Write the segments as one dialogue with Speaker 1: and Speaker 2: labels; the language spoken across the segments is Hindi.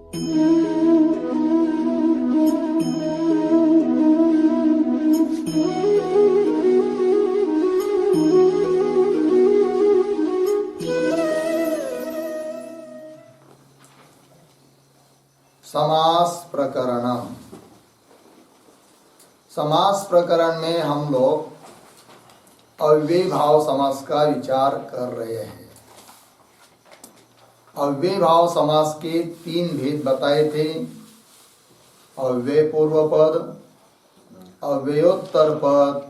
Speaker 1: समास प्रकरण। समास प्रकरण में हम लोग अव्ययी भाव समास का विचार कर रहे हैं। अव्ययी भाव समास के 3 भेद बताए थे। अव्यय पूर्व पद, अव्ययोत्तर पद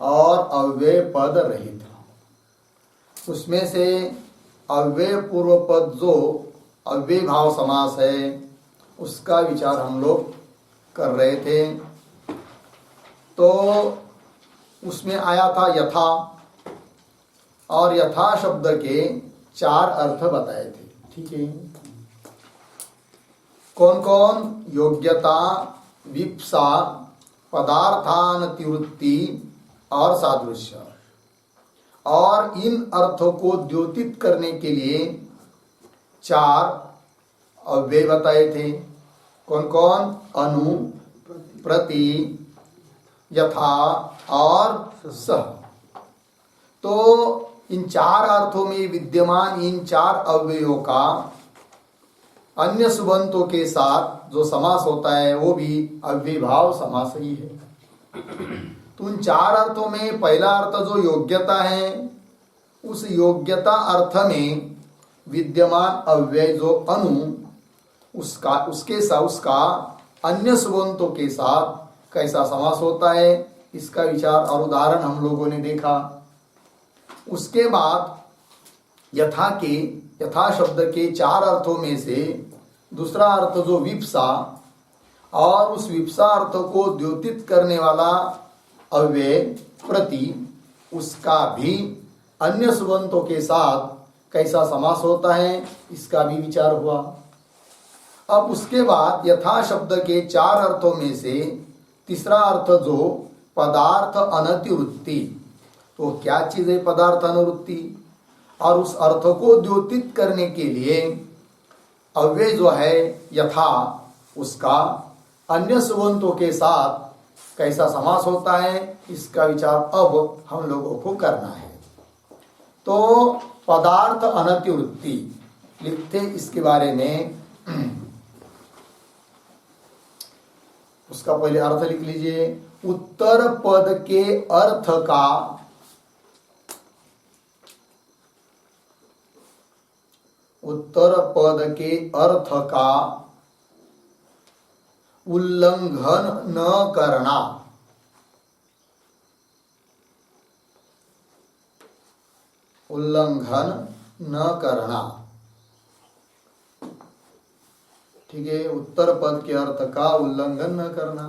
Speaker 1: और अव्यय पद रहित। उसमें से अव्यय पूर्व पद जो अव्ययी भाव समास है उसका विचार हम लोग कर रहे थे। तो उसमें आया था यथा, और यथा शब्द के 4 अर्थ बताए थे। ठीक है, कौन कौन? योग्यता, विप्सा, पदार्थानतिवृत्ति और सादृश्य। और इन अर्थों को द्योतित करने के लिए 4 अव्यय बताए थे। कौन कौन? अनु, प्रति, यथा और सह। तो इन 4 अर्थों में विद्यमान इन 4 अव्ययों का अन्य सुबंतों के साथ जो समास होता है वो भी अव्ययी भाव समास ही है। तो उन 4 अर्थों में पहला अर्थ जो योग्यता है, उस योग्यता अर्थ में विद्यमान अव्यय जो अनु, उसका अन्य सुबंतों के साथ कैसा समास होता है, इसका विचार और उदाहरण हम लोगों ने देखा। उसके बाद यथा शब्द के 4 अर्थों में से दूसरा अर्थ जो विप्सा, और उस विप्सा अर्थ को द्योतित करने वाला अव्यय प्रति, उसका भी अन्य सुबंतों के साथ कैसा समास होता है, इसका भी विचार हुआ। अब उसके बाद यथा शब्द के 4 अर्थों में से तीसरा अर्थ जो पदार्थ अनतिवृत्ति, तो क्या चीज है पदार्थ अनुवृत्ति, और उस अर्थ को द्योतित करने के लिए अव्यय जो है यथा, उसका अन्य सुबंतों के साथ कैसा समास होता है, इसका विचार अब हम लोगों को करना है। तो पदार्थ अनतिवृत्ति लिखते इसके बारे में, उसका पहले अर्थ लिख लीजिए। उत्तर पद के अर्थ का उल्लंघन न करना। ठीक है, उत्तर पद के अर्थ का उल्लंघन न करना।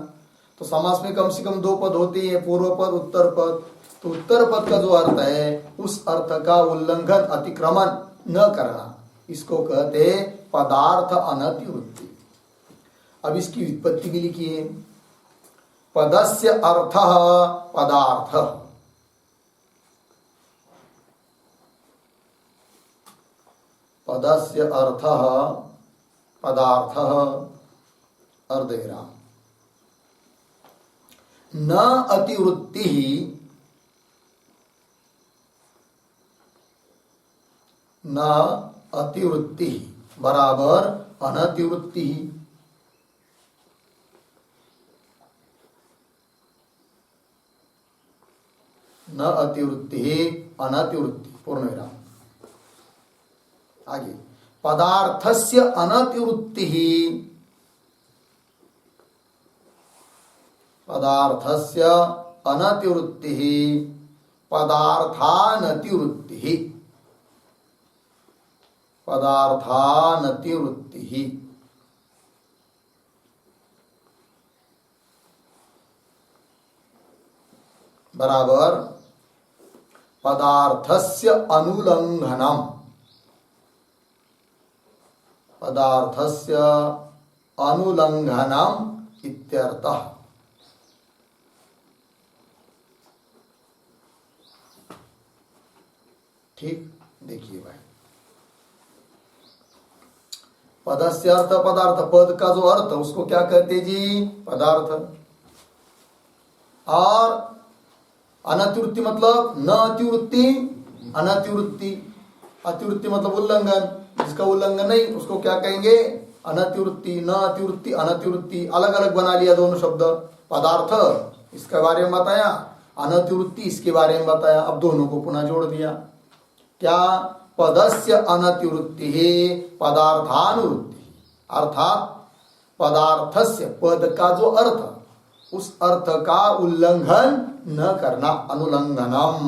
Speaker 1: तो समास में कम से कम 2 पद होते हैं, पूर्व पद, उत्तर पद। तो उत्तर पद का जो अर्थ है उस अर्थ का उल्लंघन, अतिक्रमण न करना, इसको कहते हैं पदार्थ अनतिवृत्ति। अब इसकी व्युत्पत्ति भी लिखिए। पदस्य अर्थः पदार्थः, पदस्य अर्थः पदार्थः, अर्धविराम। न अतिवृत्ति, बराबर अनतिवृत्ति। न अतिवृत्ति अनतिवृत्ति, पूर्णविराम। आगे पदार्थस्य अनतिवृत्ति, पदार्थानतिवृत्ति, बराबर पदार्थस्य अनुलंघनम, इत्यर्थः। ठीक, देखिए भाई, पदस्य अर्थ पदार्थ, पद का जो अर्थ उसको क्या कहते जी? पदार्थ। और अनतिवृत्ति मतलब न अतिवृत्ति, अनतिवृत्ति। अतिवृत्ति मतलब उल्लंघन, जिसका उल्लंघन नहीं उसको क्या कहेंगे? अनतिवृत्ति। न अतिवृत्ति, अनतिवृत्ति अलग अलग बना लिया दोनों शब्द। पदार्थ इसके बारे में बताया, अनतिवृत्ति इसके बारे में बताया, अब दोनों को पुनः जोड़ दिया। क्या? पदस्य अनतिवृत्ति पदार्थानुवृत्ति, अर्थात पदार्थस्य, पद का जो अर्थ, उस अर्थ का उल्लंघन न करना, अनुलंघनम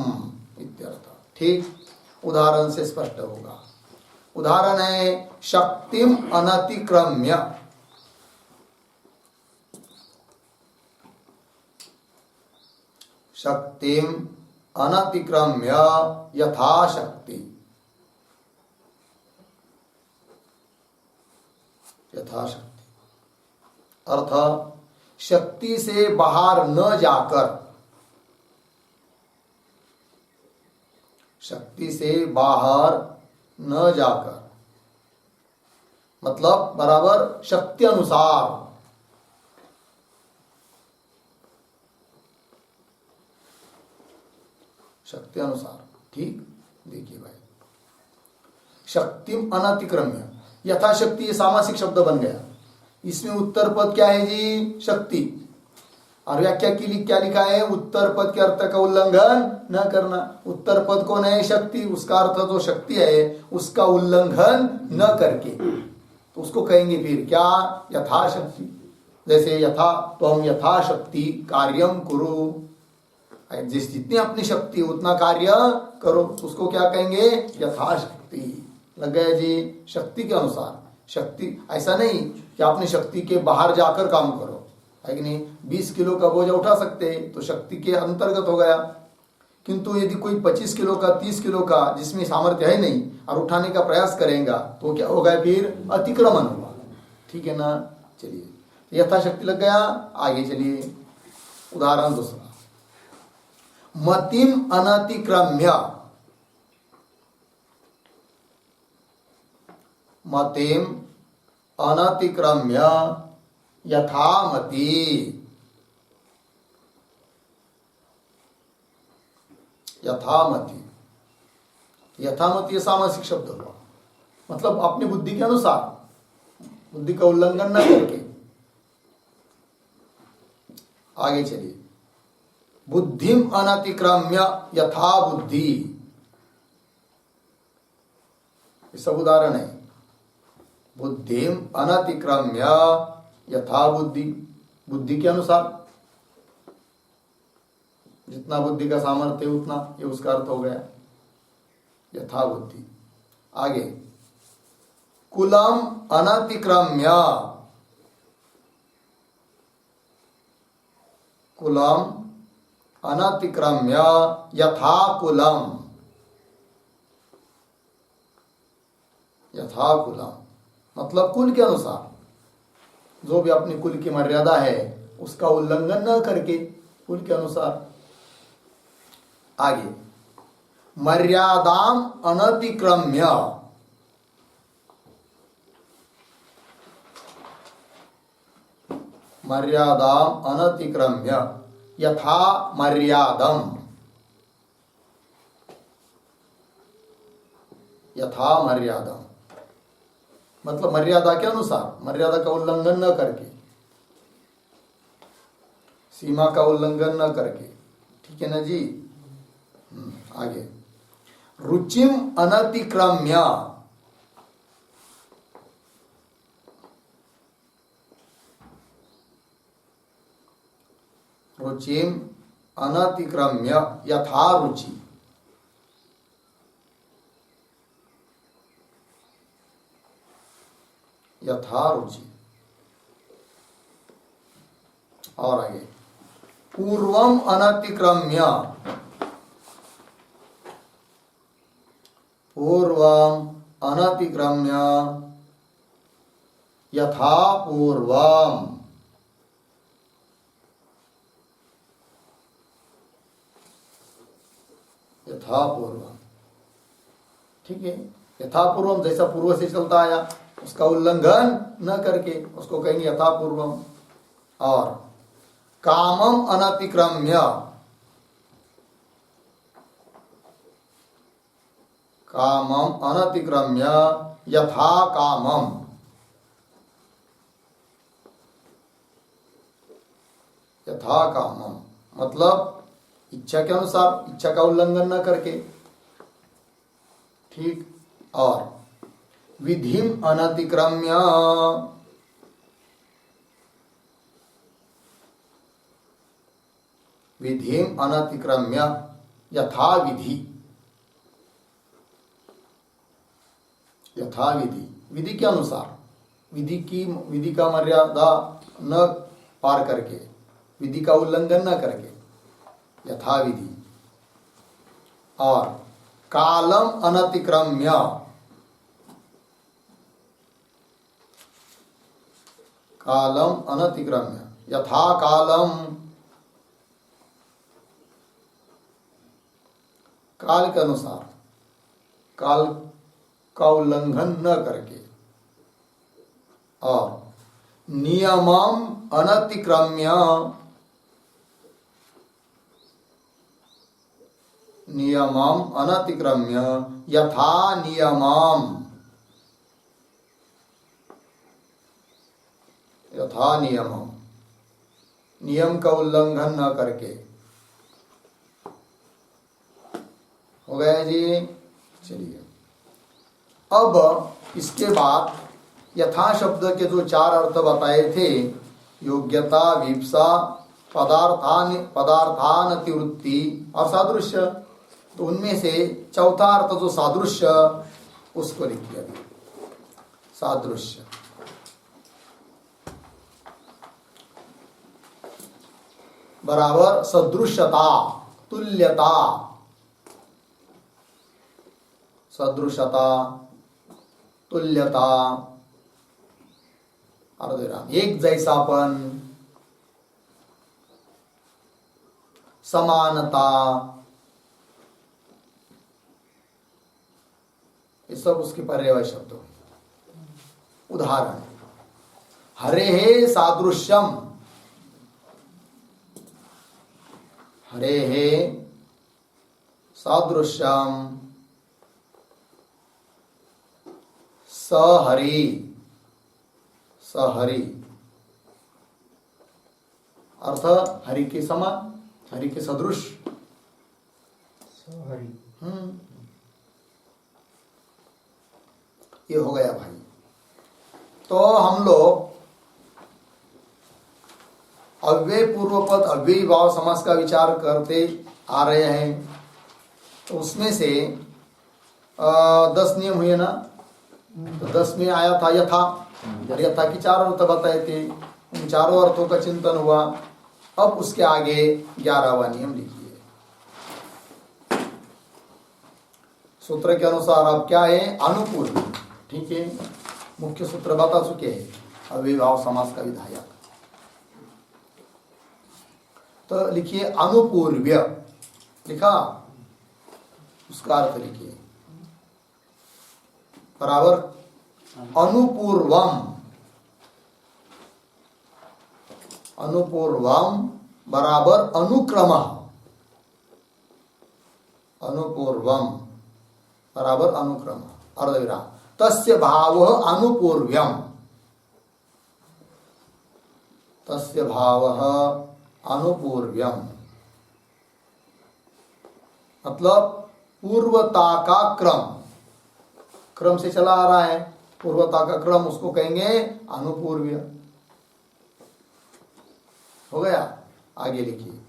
Speaker 1: इत्यर्थ। ठीक, उदाहरण से स्पष्ट होगा। उदाहरण है शक्तिम अनतिक्रम्य। शक्तिम अनतिक्रम्य यथाशक्ति, यथाशक्ति अर्थ शक्ति से बाहर न जाकर, शक्ति से बाहर न जाकर मतलब बराबर शक्ति अनुसार, शक्ति अनुसार। ठीक, देखिए भाई, शक्तिम अनतिक्रम्य, यथाशक्ति ये सामासिक शब्द बन गया। इसमें उत्तर पद क्या है जी? शक्ति। और व्याख्या के लिए क्या लिखा है? उत्तर पद के अर्थ का उल्लंघन न करना। उत्तर पद कौन है? शक्ति। उसका अर्थ जो शक्ति है उसका उल्लंघन न करके, तो उसको कहेंगे फिर क्या? यथाशक्ति। जैसे यथा तो हम यथाशक्ति कार्यम कुरु, जिस जितनी अपनी शक्ति उतना कार्य करो, उसको क्या कहेंगे? यथाशक्ति। लग गया जी? शक्ति के अनुसार। शक्ति ऐसा नहीं कि अपनी शक्ति के बाहर जाकर काम करो, है कि नहीं? 20 किलो का बोझा उठा सकते हैं तो शक्ति के अंतर्गत हो गया। किंतु यदि कोई 25 किलो का, 30 किलो का, जिसमें सामर्थ्य है नहीं और उठाने का प्रयास करेगा तो क्या होगा? फिर अतिक्रमण होगा। ठीक है ना? चलिए, यथाशक्ति लग गया। आगे चलिए, उदाहरण दूसरा, मतिम अनतिक्रम्य। मतिम अनतिक्रम्य यथामति, यथामति। यथामति सामासिक शब्द हुआ, मतलब अपनी बुद्धि के अनुसार, बुद्धि का उल्लंघन न करके। आगे चलिए, बुद्धिम अनतिक्रम्य यथा बुद्धि। ये सब उदाहरण है। बुद्धिम अनतिक्रम्य यथा बुद्धि, बुद्धि के अनुसार, जितना बुद्धि का सामर्थ्य उतना, ये उसका अर्थ हो गया यथा बुद्धि। आगे, कुलम अनतिक्रम्य। कुलम अनतिक्रम्य यथा कुलम, यथा कुलम मतलब कुल के अनुसार, जो भी अपनी कुल की मर्यादा है उसका उल्लंघन न करके, कुल के अनुसार। आगे, मर्यादाम अनतिक्रम्य। मर्यादाम अनतिक्रम्य यथा मर्यादम, यथा मर्यादम मतलब मर्यादा के अनुसार, मर्यादा का उल्लंघन न करके, सीमा का उल्लंघन न करके। ठीक है ना जी? आगे, रुचिम अनतिक्रम्य। रुचिम अनतिक्रम्य यथा रुचि, यथा रुचि। और आगे, पूर्वम अनतिक्रम्य। पूर्वम अनतिक्रम्य यथा पूर्वम, यथा पूर्वम। ठीक है, यथा पूर्वम जैसा पूर्व से चलता आया उसका उल्लंघन न करके उसको कहेंगे यथापूर्वम। और कामम अनतिक्रम्य, कामम अनतिक्रम्य यथा कामम, यथा कामम मतलब इच्छा के अनुसार, इच्छा का उल्लंघन न करके। ठीक। और विधिम अनतिक्रम्य, विधिम अनतिक्रम्य यथा विधि, यथा विधि विधि के अनुसार, विधि का मर्यादा न पार करके, विधि का उल्लंघन न करके, यथा विधि। और कालम अनतिक्रम्य, कालम अनतिक्रम्य यथा कालम, काल के अनुसार, काल का उल्लंघन न करके। और नियमम अनतिक्रम्य, नियमम अनतिक्रम्य यथा नियमम, यथा नियमम नियम का उल्लंघन न करके। हो गया जी। चलिए अब इसके बाद यथा शब्द के जो 4 अर्थ बताए थे, योग्यता, विप्सा, पदार्थानतिवृत्ति और सादृश्य, तो उनमें से चौथा अर्थ जो सादृश्य, उसको लिखिए अभी। सादृश्य बराबर सदृशता, तुल्यता, सदृशता, तुल्यता, अर्धविराम, एक जैसापन, समानता, ये सब उसके पर्यायवाची शब्द हो। उदाहरण, हरेः सादृश्यम, हरेः सादृश्यम सहरि, सहरि अर्थ हरि के समान, हरि के सदृश, सहरि। ये हो गया भाई। तो हम लोग अव्यय पूर्वपद अव्ययी भाव समास का विचार करते आ रहे हैं। तो उसमें से 10 नियम हुए ना, तो 10 में आया था यथा, यथा की 4 अर्थ बताए थे, उन चारों अर्थों का चिंतन हुआ। अब उसके आगे 11वां नियम लिखिए। सूत्र के अनुसार अब क्या है, अनुपूर्व। ठीक है, मुख्य सूत्र बता चुके हैं, अव्ययी भाव समास का विधायक। तो लिखिए अनुपूर्व्य, लिखा, उसका अर्थ लिखिए बराबर अनुपूर्वम, अनुपूर्वम बराबर अनुक्रम, अनुपूर्वम बराबर अनुक्रम, अर्धविराम, तस्य भावः अनुपूर्व्यम, तस्य भावः अनुपूर्व्यम मतलब पूर्वता का क्रम, क्रम से चला आ रहा है, पूर्वता का क्रम, उसको कहेंगे अनुपूर्व्य। हो गया, आगे लिखिए।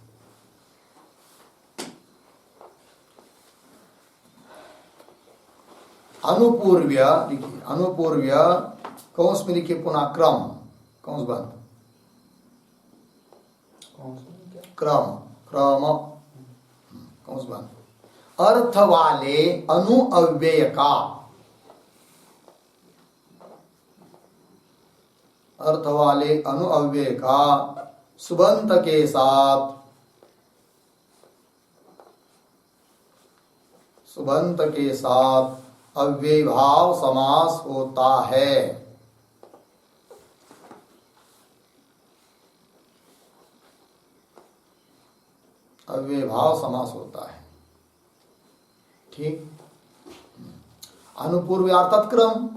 Speaker 1: अनुपूर्व्य लिखिए, अनुपूर्व्य कौंस में लिखिए पुनः क्रम, कौंस बंद, क्रम, क्रम कौंस बंद, अर्थ वाले अनु अव्यय का, अर्थ वाले अनु अव्यय का सुबंत के साथ, सुबंत के साथ अव्ययभाव समास होता है। अव्ययभाव समास होता है। ठीक। अनुपूर्व्यार्थक क्रम,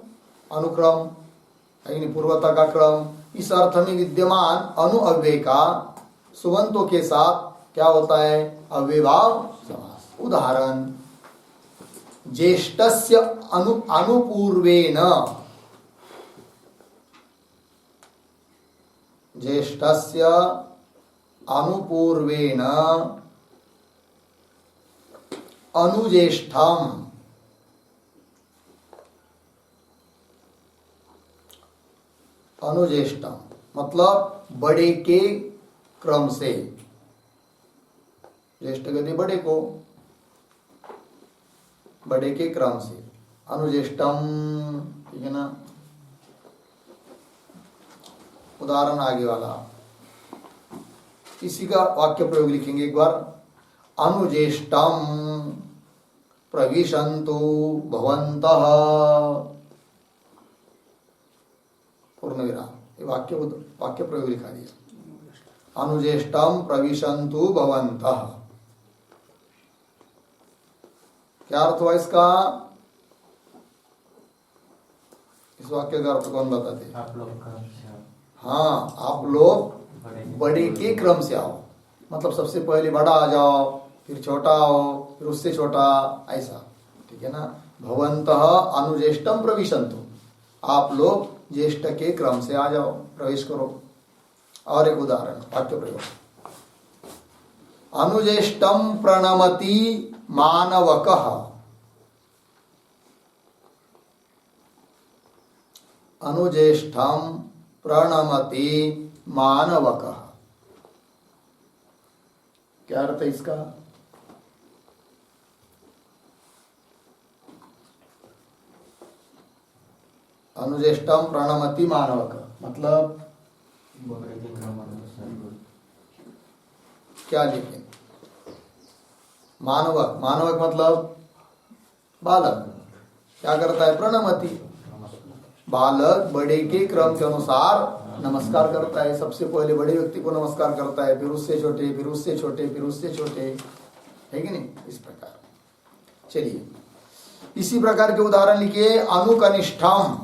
Speaker 1: अनुक्रम यानी पूर्वता का क्रम, इस अर्थ में विद्यमान अनु अव्यय का सुबंतों के साथ क्या होता है? अव्ययभाव समास। उदाहरण, ज्येष्ठस्य अनुपूर्वेण, ज्येष्ठस्य अनुपूर्वेण अनुज्येष्ठम, अनुज्येष्ठम मतलब बड़े के क्रम से, ज्येष्ठ कहते बड़े को, बड़े के क्रम से अनुज्येष्ठम। ठीक है ना। उदाहरण आगे वाला, इसी का वाक्य प्रयोग लिखेंगे एक बार। अनुज्येष्ठम प्रविशन्तु भवन्तः, पूर्ण विराम। ये वाक्य प्रयोग लिखा दिया। अनुज्येष्ठम प्रविशन्तु भवन्तः। क्या अर्थ हुआ इसका? इस वाक्य का अर्थ कौन बताते? आप लोग। हाँ, आप लोग बड़े के क्रम से आओ, मतलब सबसे पहले बड़ा आ जाओ, फिर छोटा आओ, फिर उससे छोटा, ऐसा। ठीक है ना। भवन्तः अनुज्येष्ठम प्रविशन्तु, आप लोग ज्येष्ठ के क्रम से आ जाओ, प्रवेश करो। और एक उदाहरण, वाक्य प्रयोग। अनुज्येष्ठम प्रणमति मानवकः, अनुज्येष्ठम प्रणमति मानवकः। क्या अर्थ है इसका? अनुज्येष्ठम प्रणमति मानवक मतलब क्या लिखें? मानवक, मानवक मतलब बालक क्या करता है? प्रणमति। बालक बड़े के क्रम के अनुसार नमस्कार करता है। सबसे पहले बड़े व्यक्ति को नमस्कार करता है, फिर उससे छोटे, फिर उससे छोटे, फिर उससे छोटे, है कि नहीं? इस प्रकार। चलिए, इसी प्रकार के उदाहरण लिखिए। अनुकनिष्ठम,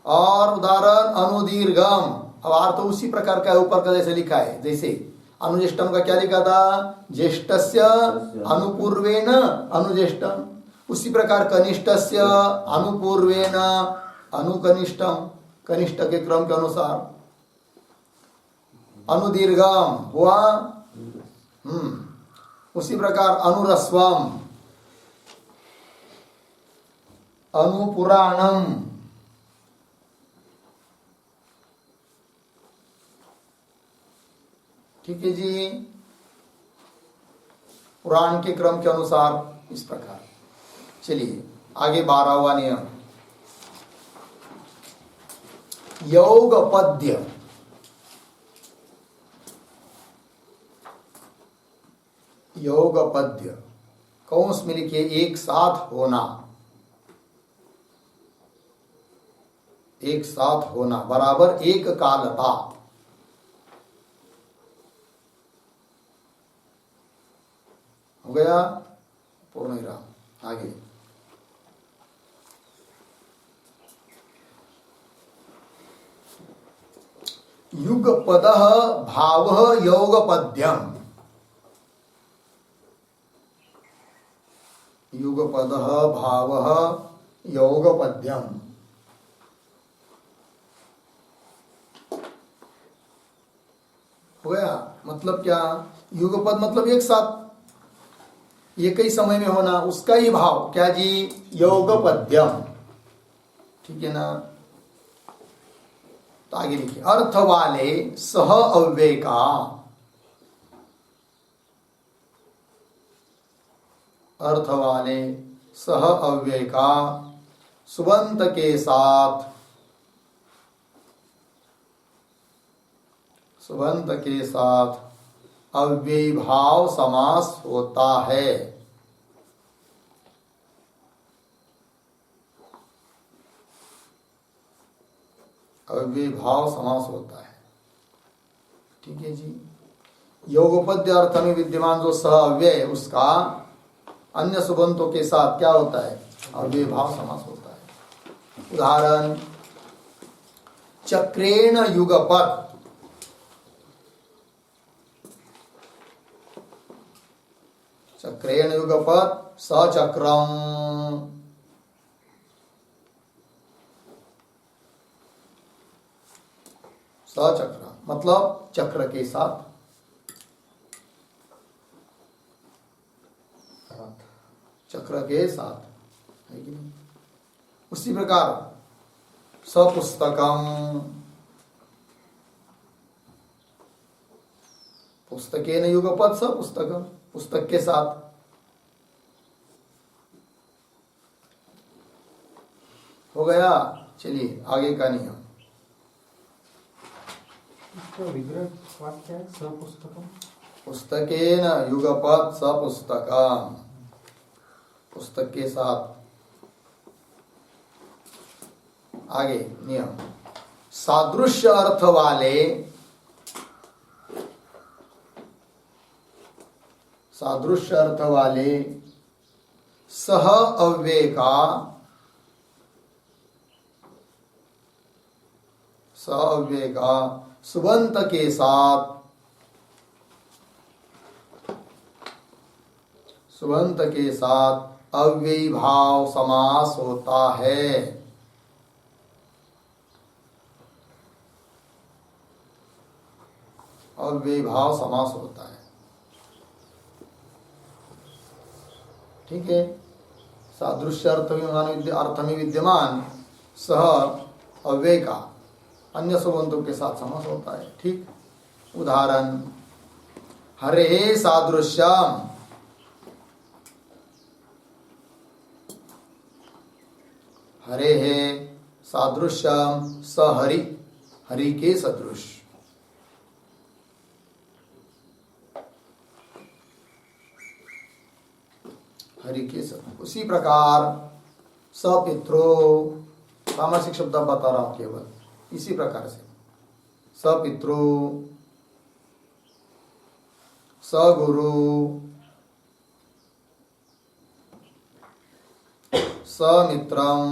Speaker 1: और उदाहरण अनुदीर्घम। अब अर्थ उसी प्रकार का ऊपर का जैसे लिखा है। जैसे अनुज्येष्ठम का क्या लिखा था? ज्येष्ठस्य अनुपूर्वेण अनुज्येष्ठम। उसी प्रकार कनिष्ठस्य अनुपूर्वेण अनुकनिष्ठम, कनिष्ठ के क्रम के अनुसार। अनुदीर्घम हुआ। उसी प्रकार अनुरस्वम, अनुपुराणम, ठीक है जी, पुराण के क्रम के अनुसार। इस प्रकार। चलिए आगे 12वां नियम, योग पद्य। योग पद्य कौंस में लिखिए एक साथ होना, एक साथ होना बराबर एक कालता। हो गया पूर्ण विराम। आगे युगपदः भावः योगपद्यम्, युगपदः भावः योगपद्यम्। हो गया। मतलब क्या? युगपद मतलब एक साथ, एक ही समय में होना, उसका ही भाव क्या जी? योगपद्यम। ठीक है ना। तो आगे लिखिए, अर्थ वाले सह अव्यय का, अर्थ वाले सह अव्यय का सुबंत के साथ सुबंत के साथ अव्ययी भाव समास होता है। अव्ययी भाव समास होता है। ठीक है जी। योगोपद्य अर्थ में विद्यमान जो सह अव्यय उसका अन्य सुबंतों के साथ क्या होता है? अव्ययी भाव समास होता है। उदाहरण, चक्रेण युगपत्, चक्रेण युगपत् सचक्रम, सचक्र मतलब चक्र के साथ, चक्र के साथ, है कि नहीं? उसी प्रकार सपुस्तकम, पुस्तकेन युगपत् सपुस्तकम, पुस्तक के साथ। हो गया। चलिए आगे का नियम।
Speaker 2: विग्रह वाक्य है सपुस्तकम,
Speaker 1: पुस्तकेन युगपत् सपुस्तकम, पुस्तक के साथ। आगे नियम, सादृश्य अर्थ वाले, सादृश्य अर्थ वाले सह अव्यय का, सह अव्यय का सुबंत के साथ, सुबंत के साथ अव्ययी भाव समास होता है। अव्ययी भाव समास होता है। ठीक है। सादृश्य अर्थ में विद्यमान सह अव्यय का अन्य सुबंतों के साथ समास होता है। ठीक। उदाहरण, हरे सादृश्यम, हरे है सादृश्यम सहरि, हरि के सदृश। हरि के सदृश। उसी प्रकार सपित्रो, सामासिक शब्द बता रहा हूं केवल, इसी प्रकार से सपित्रो, सगुरु, समित्रम,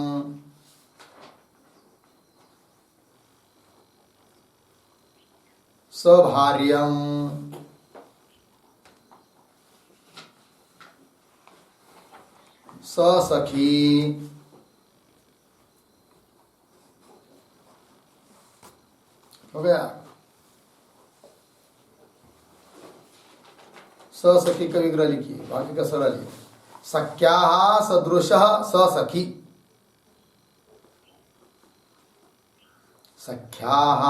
Speaker 1: सभार्यम, ससखी, हो गया। ससखी का विग्रह लिखिए, बाकी का सरल है। सख्याः सदृशः ससखी, सख्याः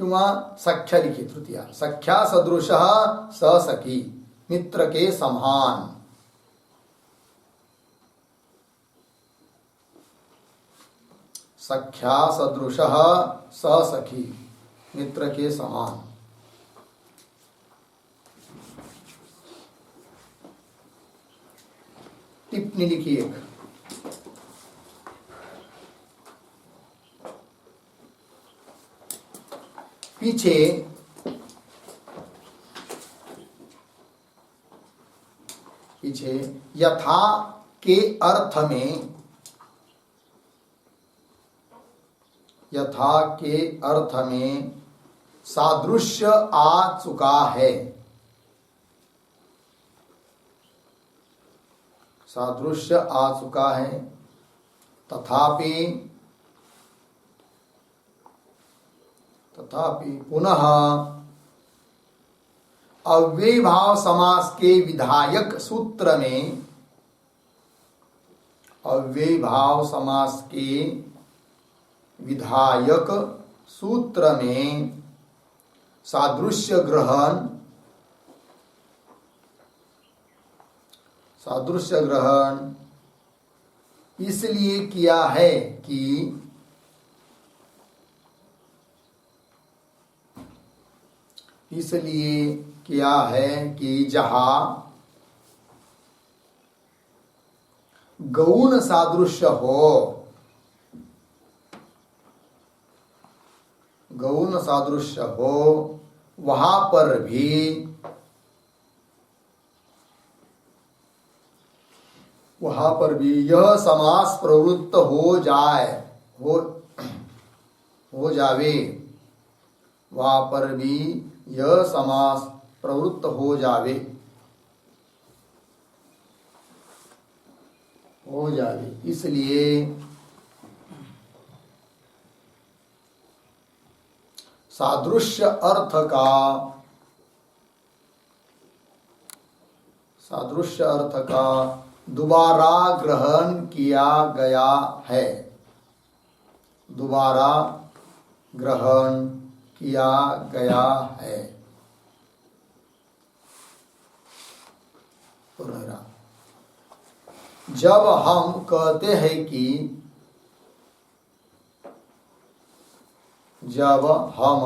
Speaker 1: किंवा सख्या लिखिए तृतीया, सख्या सदृशः ससखी, मित्र के समान। सख्या सदृशः ससखी, मित्र के समान। टिप्पणी लिखिए। पीछे पीछे यथा के अर्थ में, यथा के अर्थ में सादृश्य आ चुका है, सादृश्य आ चुका है। तथापि पुनः अव्ययी भाव समास के विधायक सूत्र में, अव्ययी भाव समास के विधायक सूत्र में सादृश्य ग्रहण, सादृश्य ग्रहण इसलिए किया है कि इसलिए क्या है कि जहां गौण सादृश्य हो, गौण सादृश्य हो, वहां पर भी यह समास प्रवृत्त हो जाए, हो जावे, वहां पर भी यह समास प्रवृत्त हो जावे, हो जावे। इसलिए सादृश्य अर्थ का दोबारा ग्रहण किया गया है, दोबारा ग्रहण किया गया है। जब हम कहते हैं कि, जब हम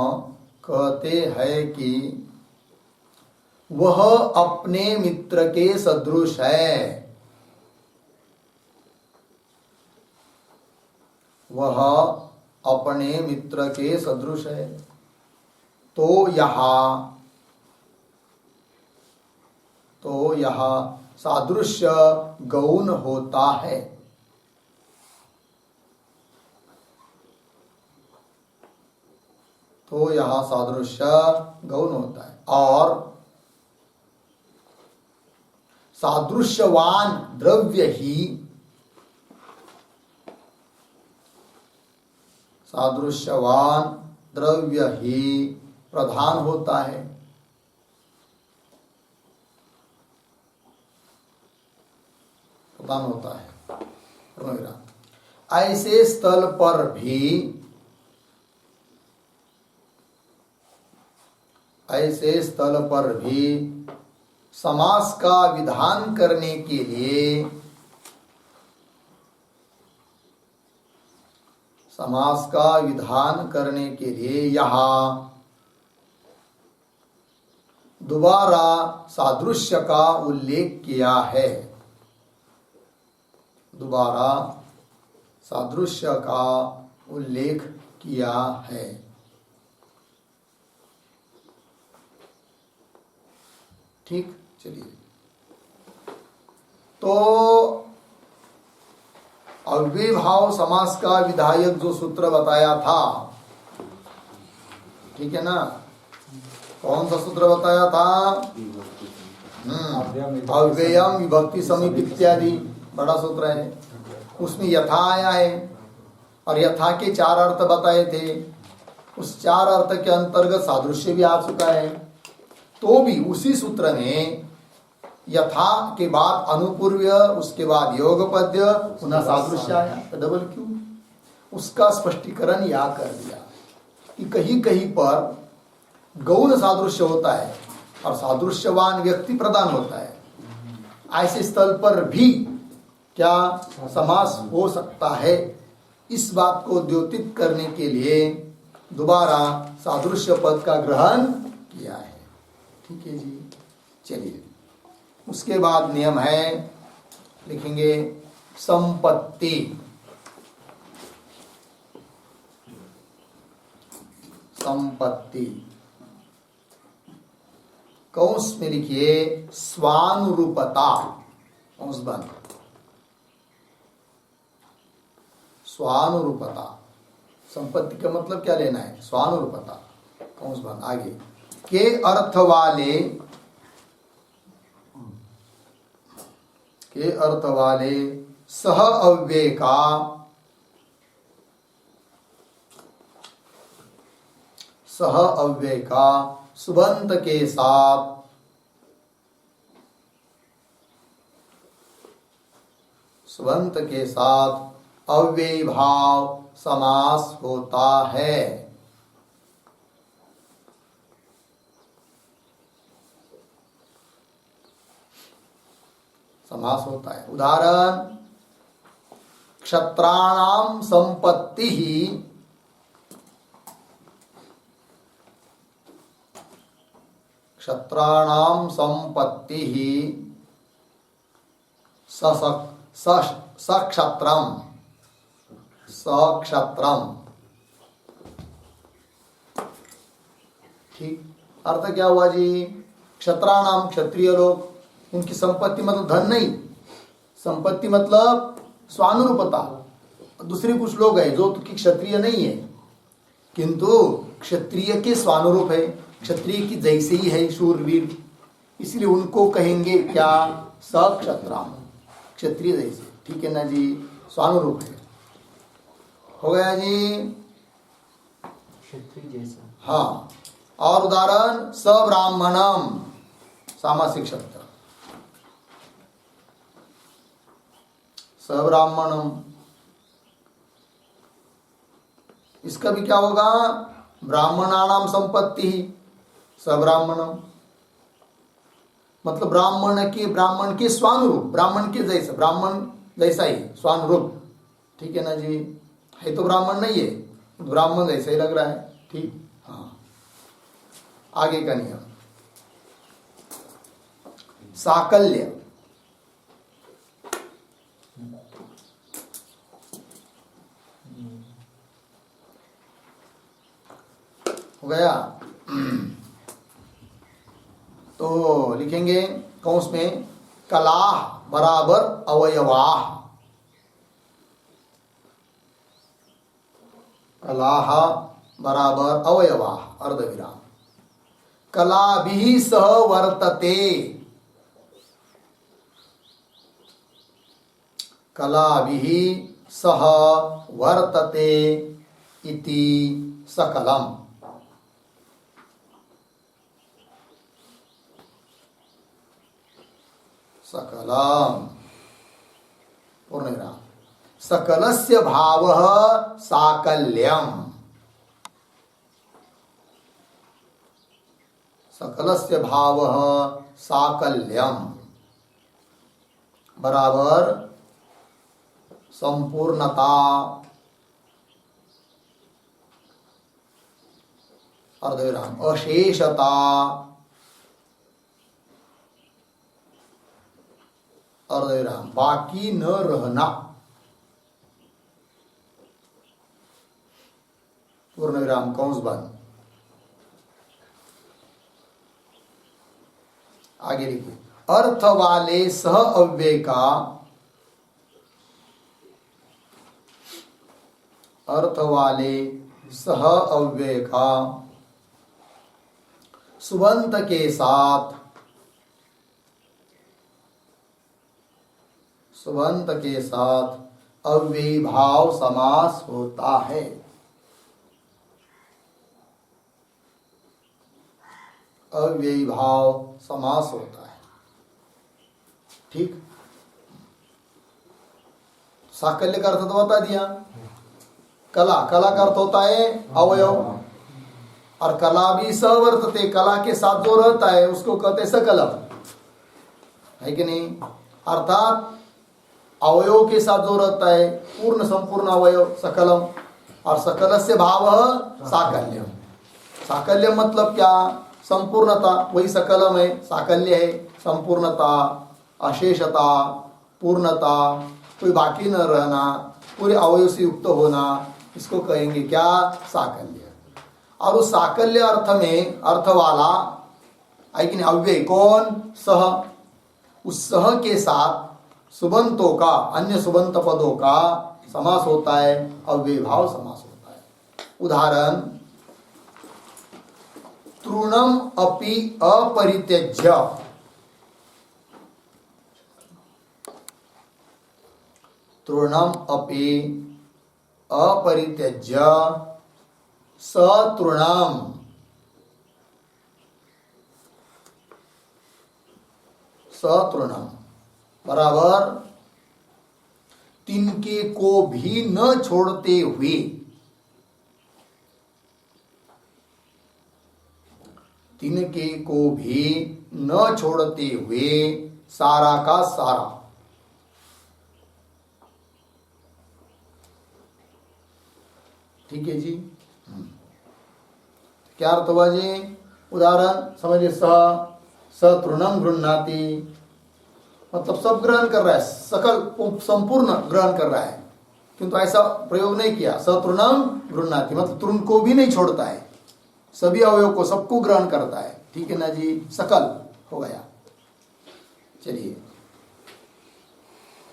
Speaker 1: कहते हैं कि वह अपने मित्र के सदृश है, वह अपने मित्र के सदृश है, तो यहाँ सादृश्य गौण होता है। तो यहाँ सादृश्य गौण होता है। और सादृश्यवान द्रव्य ही, सादृश्यवान द्रव्य ही प्रधान होता है। प्रधान होता है। ऐसे स्थल पर भी, ऐसे स्थल पर भी समास का विधान करने के लिए, समास का विधान करने के लिए यहाँ दोबारा सादृश्य का उल्लेख किया है, दोबारा सादृश्य का उल्लेख किया है। ठीक, चलिए। तो अव्ययभाव समास का विधायक जो सूत्र बताया था, ठीक है ना, कौन सा सूत्र बताया था? अव्ययम विभक्ति समीप इत्यादि, बड़ा सूत्र है। उसमें यथा आया है और यथा के 4 अर्थ बताए थे। उस 4 अर्थ के अंतर्गत सादृश्य भी आ चुका है। तो भी उसी सूत्र में यथा के बाद अनुपूर्व्य, उसके बाद योगपद्य, पुनः सादृश्य आया, तो डबल क्यों? उसका स्पष्टीकरण या कर दिया कि कहीं कहीं पर गौण सादृश्य होता है और सादृश्यवान व्यक्ति प्रदान होता है। ऐसे स्थल पर भी क्या समास हो सकता है, इस बात को द्योतित करने के लिए दोबारा सादृश्य पद का ग्रहण किया है। ठीक है जी, चलिए। उसके बाद नियम है, लिखेंगे संपत्ति। संपत्ति कौंस में लिखिए स्वानुरूपता, कौंस बंद, स्वानुरूपता। संपत्ति का मतलब क्या लेना है? स्वानुरूपता, कौंस बंद। आगे के अर्थ वाले, के अर्थ वाले सह अव्यय का, सह अव्यय का सुबंत के साथ अव्ययी भाव समास होता है। समास होता है। उदाहरण, क्षत्राणाम संपत्ति ही, क्षत्राणाम संपत्ति ही सक्षत्रम सक्षत्रम। ठीक, अर्थ क्या हुआ जी? क्षत्राणाम क्षत्रिय लोग, उनकी संपत्ति मतलब धन नहीं, संपत्ति मतलब स्वानुरूपता। दूसरे कुछ लोग हैं जो कि क्षत्रिय नहीं है किंतु क्षत्रिय के स्वानुरूप है, क्षत्रिय की जैसे ही है शूरवीर, इसलिए उनको कहेंगे क्या? सक्षत्राम, क्षत्रिय जैसे। ठीक है ना जी, स्वानुरूप है। हो गया जी,
Speaker 2: क्षत्रिय जैसा।
Speaker 1: हाँ। और उदाहरण सब्राह्मणम, सामासिक शब्द सब्राह्मणम, इसका भी क्या होगा? ब्राह्मणानाम संपत्ति ही सब्राह्मणम, मतलब ब्राह्मण के स्वानुरूप, ब्राह्मण के जैसा, ब्राह्मण जैसा ही स्वानुरूप। ठीक है ना जी, है तो ब्राह्मण नहीं है, ब्राह्मण जैसा ही लग रहा है। ठीक, हाँ। आगे का नियम साकल्य। हो गया, तो लिखेंगे कौंस में कलाह बराबर अवयवाह, कलाह बराबर अवयवाह अर्धविराम। कलाभिः सह वर्तते, कलाभिः सह वर्तते इति सकलम। सकलम पूर्णविराम। सकलस्य भावः साकल्यम, सकलस्य भावः साकल्यम बराबर संपूर्णता अर्धविराम अशेषता अर्धविराम बाकी न रहना पूर्णविराम कंस बंद। आगे लिखिए अर्थ वाले सह अव्यय का, अर्थ वाले सह अव्यय का सुबंत के साथ, सुबंत के साथ अव्ययी भाव समास होता है। अव्ययी भाव समास होता है। ठीक, साकल्य का अर्थ तो बता दिया। कला, कला का अर्थ होता है अवयव, और कला भी सवर्तते, कला के साथ जो रहता है उसको कहते हैं सकलम, है कि नहीं? अर्थात अवयव के साथ जो रहता है पूर्ण संपूर्ण अवयव सकलम, और सकलस्य भाव साकल्यम। साकल्यम मतलब क्या? संपूर्णता, वही सकलम है, साकल्य है संपूर्णता, अशेषता, पूर्णता, कोई बाकी न रहना, पूरे अवयव से युक्त होना, इसको कहेंगे क्या? साकल्य। और उस साकल्य अर्थ में अर्थ वाला है कि नहीं अव्यय कौन? सह। उस सह के साथ सुबंतों का, अन्य सुबंत पदों का समास होता है, अव्यय भाव समास होता है। उदाहरण तृणम अपि अपरित्यज्य, तृणम अपि अपरित्यज्य सतृणम, सतृणम बराबर तिनके को भी न छोड़ते हुए, तिनके को भी न छोड़ते हुए सारा का सारा। ठीक है जी, क्या अर्थ हुआ जी? उदाहरण समझिए, स तृणम गृह्णाति, मतलब सब ग्रहण कर रहा है, सकल संपूर्ण ग्रहण कर रहा है, किंतु ऐसा प्रयोग नहीं किया। स तृणम गृह्णाति मतलब तृण को भी नहीं छोड़ता है, सभी अवयव को, सबको ग्रहण करता है। ठीक है ना जी, सकल हो गया। चलिए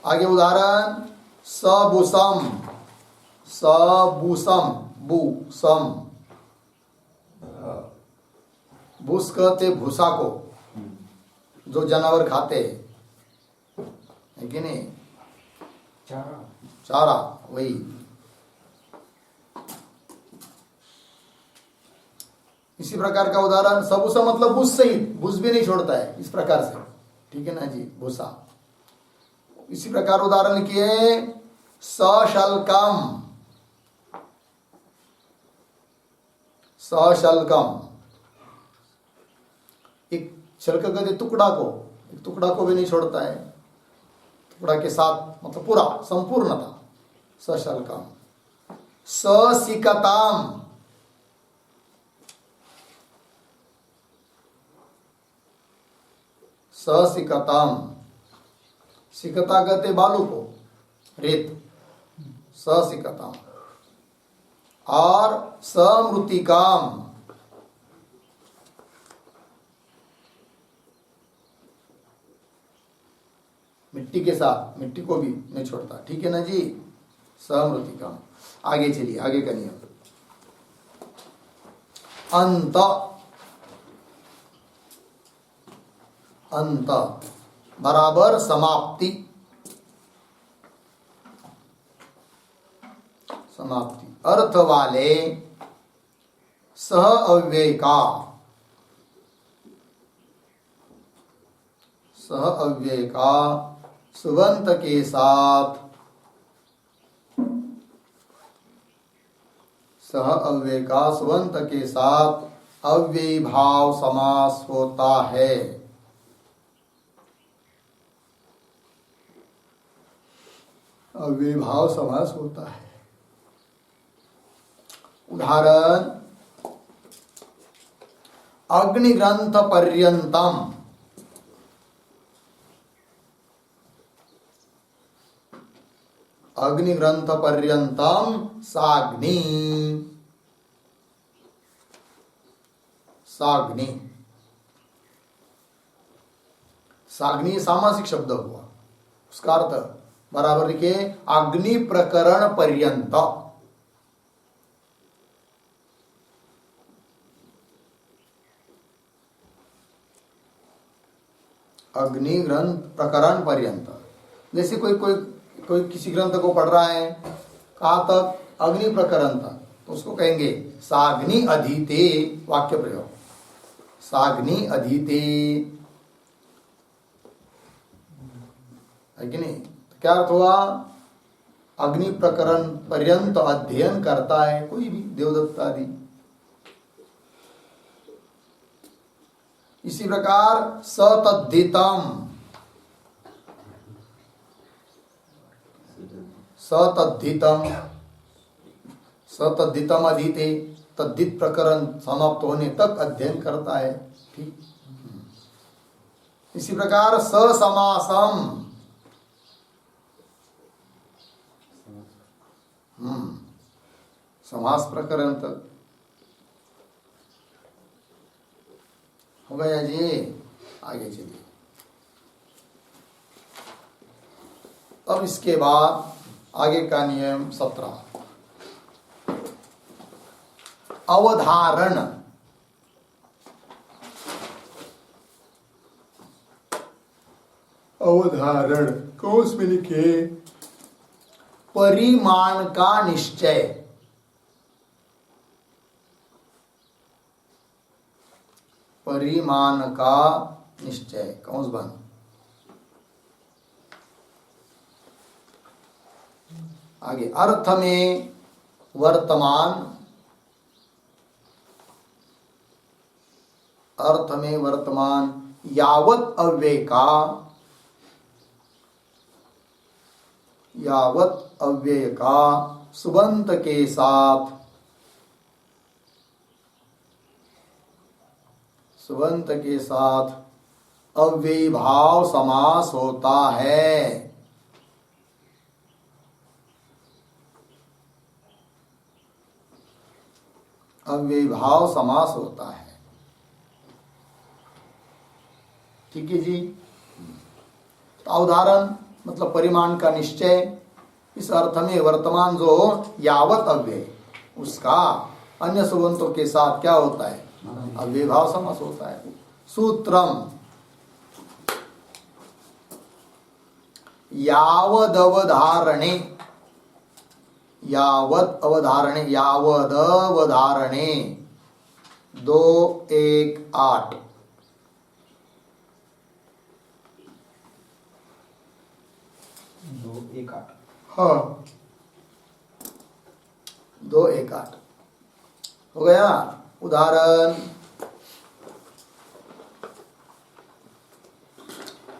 Speaker 1: आगे उदाहरण, सबुसम, सबुसम, बुसम, भूस कहते भूसा को, जो जानवर खाते है कि नहीं,
Speaker 2: चारा।
Speaker 1: चारा, वही। इसी प्रकार का उदाहरण, सबूसा मतलब भूस सहित, भूस भी नहीं छोड़ता है, इस प्रकार से। ठीक है ना जी, भूसा। इसी प्रकार उदाहरण लिखिए, सशल्कम, सशल्कम, एक शल्क कहते टुकड़ा को, एक टुकड़ा को भी नहीं छोड़ता है, टुकड़ा के साथ मतलब पूरा, संपूर्णता, सशल्कम। ससिकताम, ससिकताम, सिकता कहते बालू को, रेत, ससिकताम। और समृतिकाम, मिट्टी के साथ, मिट्टी को भी नहीं छोड़ता। ठीक है ना जी, समृतिकाम। आगे चलिए, आगे का नियम, अंत, अंत बराबर समाप्ति, समाप्ति, अर्थ वाले सह अव्यय का, सह अव्यय का सुबंत के साथ, सह अव्यय का सुबंत के साथ अव्ययी भाव समास होता है। अव्ययी भाव समास होता है। उदाहरण, अग्निग्रंथ पर्यंतम, अग्निग्रंथ पर्यंतम साग्नि, साग्नि, साग्नि सामासिक शब्द हुआ, उसका अर्थ बराबर लिखे, अग्नि प्रकरण पर्यंत, अग्नि ग्रंथ प्रकरण पर्यंत। जैसे कोई कोई कोई किसी ग्रंथ को पढ़ रहा है, कहाँ तक, अग्नि प्रकरण तक, तो उसको कहेंगे साग्नि अधीते, वाक्य प्रयोग, साग्नि अधीते, है कि नहीं। तो क्या अर्थ हुआ, अग्नि प्रकरण पर्यंत अध्ययन करता है कोई भी, देवदत्त आदि। इसी प्रकार सतद्धितम, सतद्धितम, सतद्धितम अधीते, तद्धित प्रकरण समाप्त होने तक अध्ययन करता है। ठीक। इसी प्रकार ससमासम, समास प्रकरण तक हो गया जी। आगे चलिए, अब इसके बाद आगे का नियम 17, अवधारण, अवधारण को उसमें लिखे, परिमाण का निश्चय, परिमाण का निश्चय, कौंस बंद। आगे, अर्थ में वर्तमान, अर्थ में वर्तमान यावत अव्यय का, यावत अव्यय का सुबंत के साथ सुबंत के साथ अव्ययी भाव समास होता है। अव्ययी भाव समास होता है। ठीक है जी। तो उदाहरण मतलब परिमाण का निश्चय, इस अर्थ में वर्तमान जो यावत अव्यय उसका अन्य सुबंतों के साथ क्या होता है? अव्यय भाव समास होता है। सूत्रम यावदवधारणे, यावत अवधारणे, यावदवधारणे 2-1-8। हाँ 2-1-8 हो गया। उदाहरण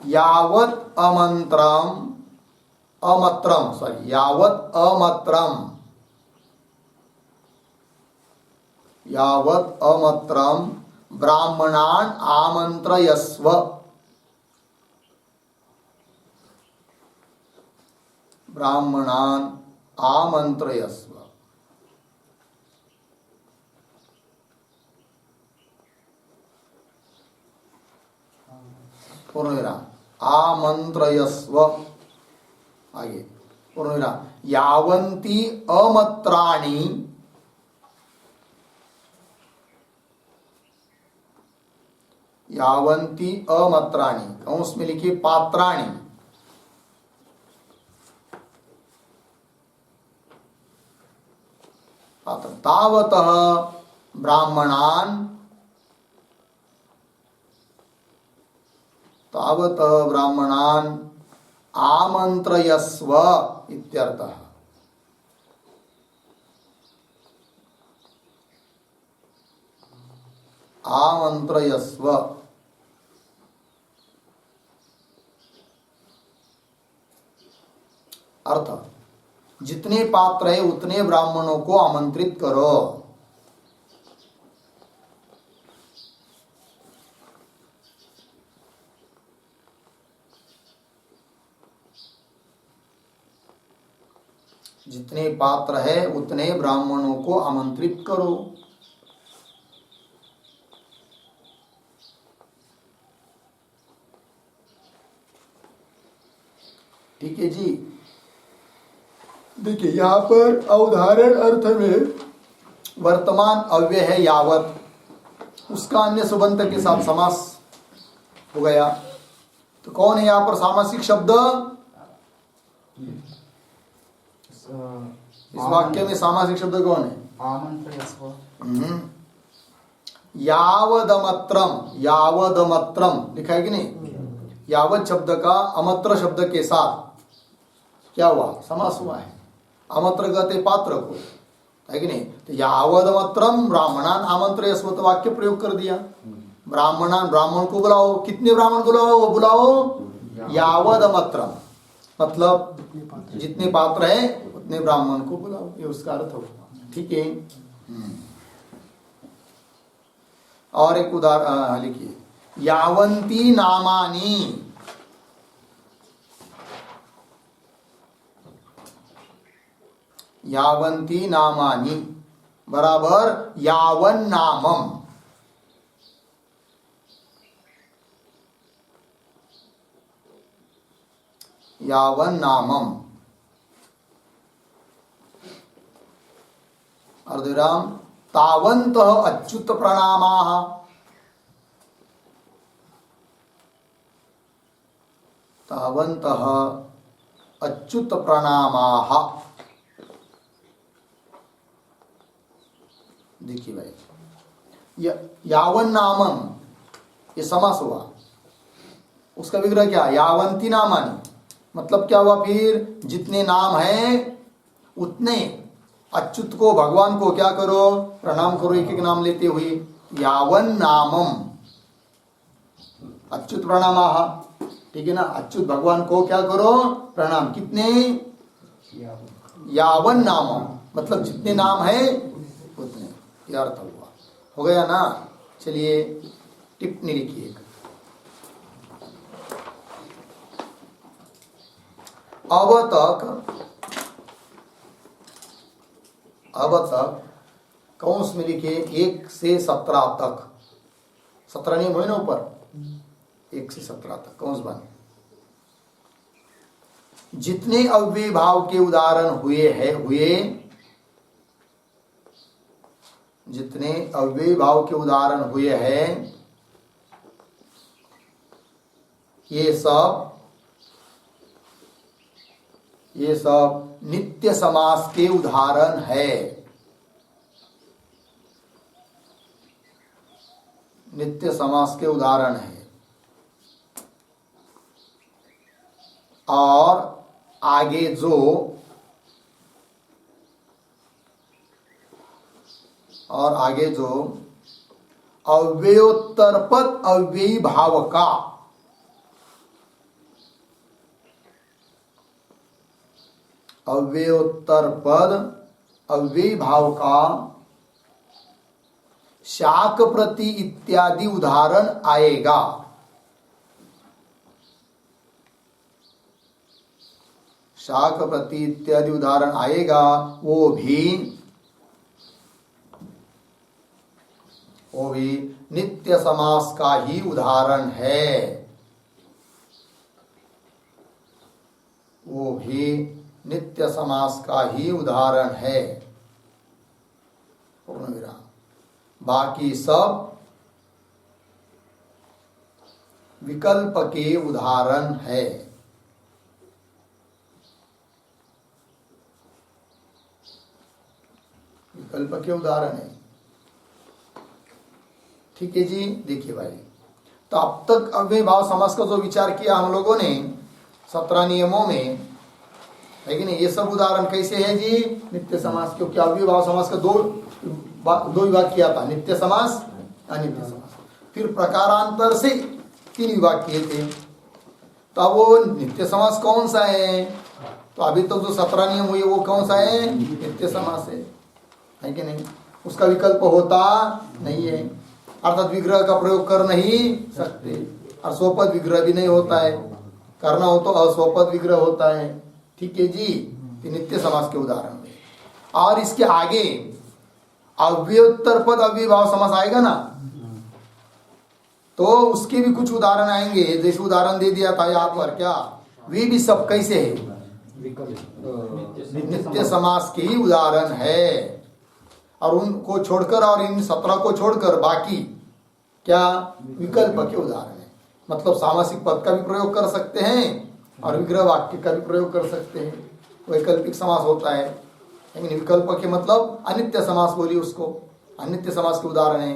Speaker 1: यावत अमंत्रम अमत्रम सॉरी यावत अमत्रम, यावत अमत्रम ब्राह्मणान आमंत्रयस्व, ब्राह्मणान आमंत्रयस्व। पूर्णविराम आमंत्रयस्व। आगे पूर्णविराम यावन्ति अमत्राणि, यावन्ति अमत्राणि कंस में लिखिए पात्राणि, पात्र तावतः ब्राह्मणान, तावतः ब्राह्मणान आमंत्रयस्व इत्यर्थः। आमंत्रयस्व अर्थ जितने पात्र है उतने ब्राह्मणों को आमंत्रित करो। जितने पात्र है उतने ब्राह्मणों को आमंत्रित करो। ठीक है जी। देखिए यहां पर अवधारण अर्थ में वर्तमान अव्यय है यावत, उसका अन्य सुबंत के साथ समास हो गया। तो कौन है यहां पर सामासिक शब्द? इस वाक्य में सामासिक शब्द कौन है?
Speaker 2: आमंत्रयस्व।
Speaker 1: यावदमत्रम, यावदमत्रम लिखा है कि नहीं? यावत शब्द का अमत्र शब्द के साथ क्या हुआ? समास हुआ है। अमत्र कहते पात्र को, है कि नहीं? तो यावदमत्रम ब्राह्मणान आमंत्रयस्व, तो वाक्य प्रयोग कर दिया। ब्राह्मणान ब्राह्मण को बुलाओ। कितने ब्राह्मण बुलाओ? बुलाओ यावदमत्रम, मतलब जितने पात्र है उतने ब्राह्मण को बुलाओ, ये उसका अर्थ होगा। ठीक है। और एक उदाहरण लिखिए यावंती नामानी, यावंती नामानी बराबर यावन नामम, यावन नामम। अर्धविराम तावन्तः अच्युत प्रणामाः, तावन्तः अच्युत प्रणामाः। देखिए भाई यावन नामम ये समास हुआ, उसका विग्रह क्या? यावंती नामानी, मतलब क्या हुआ? फिर जितने नाम हैं उतने अच्युत को, भगवान को क्या करो? प्रणाम करो, एक एक नाम लेते हुए। यावन नामम अच्युत प्रणामाः, ठीक है ना? अच्युत भगवान को क्या करो? प्रणाम। कितने? यावन नामम, मतलब जितने नाम है उतने, यह अर्थ हुआ। हो गया ना? चलिए टिप्पणी लिखिए। अब तक कौंस में लिखिए 1 से 17 तक। 17 नियम हुए ना ऊपर, 1 से 17 तक कौंस बने। जितने अव्यय भाव के उदाहरण जितने अव्यय भाव के उदाहरण हुए हैं, ये सब नित्य समास के उदाहरण है। नित्य समास के उदाहरण है। और आगे जो अव्ययोत्तर पद अव्ययी भाव का अव्ययोत्तर पद अव्ययी भाव का शाक प्रति इत्यादि उदाहरण आएगा। शाक प्रति इत्यादि उदाहरण आएगा, वो भी नित्य समास का ही उदाहरण है। वो भी नित्य समास का ही उदाहरण है। पूर्ण विराम। बाकी सब विकल्प के उदाहरण है। विकल्प के उदाहरण है। ठीक है जी। देखिए भाई, तो अब तक अव्यय भाव समास का जो विचार किया हम लोगों ने 17 नियमों में, है कि नहीं। ये सब उदाहरण कैसे है जी? नित्य समास। क्योंकि अव्यय भाव समास का दो विभाग किया था, नित्य समास, अनित्य समास। फिर प्रकारांतर से 3 विभाग किए थे। तो अब वो नित्य समास कौन सा है? तो अभी तक जो 17 नियम हुए वो कौन सा है? नित्य समास है कि नहीं। उसका विकल्प होता नहीं है, अर्थात विग्रह का प्रयोग कर नहीं सकते। और स्वपद विग्रह भी नहीं होता है, करना हो तो अस्वपद विग्रह होता है। ठीक है जी। नित्य समास के उदाहरण में। और इसके आगे अव्ययोत्तर पद अव्यय भाव समास आएगा ना, तो उसके भी कुछ उदाहरण आएंगे। जैसे उदाहरण दे दिया था यहाँ पर, क्या वे भी सब कैसे है? नित्य समास के ही उदाहरण है। और उनको छोड़कर, और इन 17 को छोड़कर बाकी क्या विकल्प के उदाहरण है। मतलब सामासिक पद का भी प्रयोग कर सकते हैं और विग्रह वाक्य का भी प्रयोग कर सकते हैं। वैकल्पिक समास होता है। लेकिन विकल्प के मतलब अनित्य समास बोली उसको। अनित्य समास के उदाहरण है,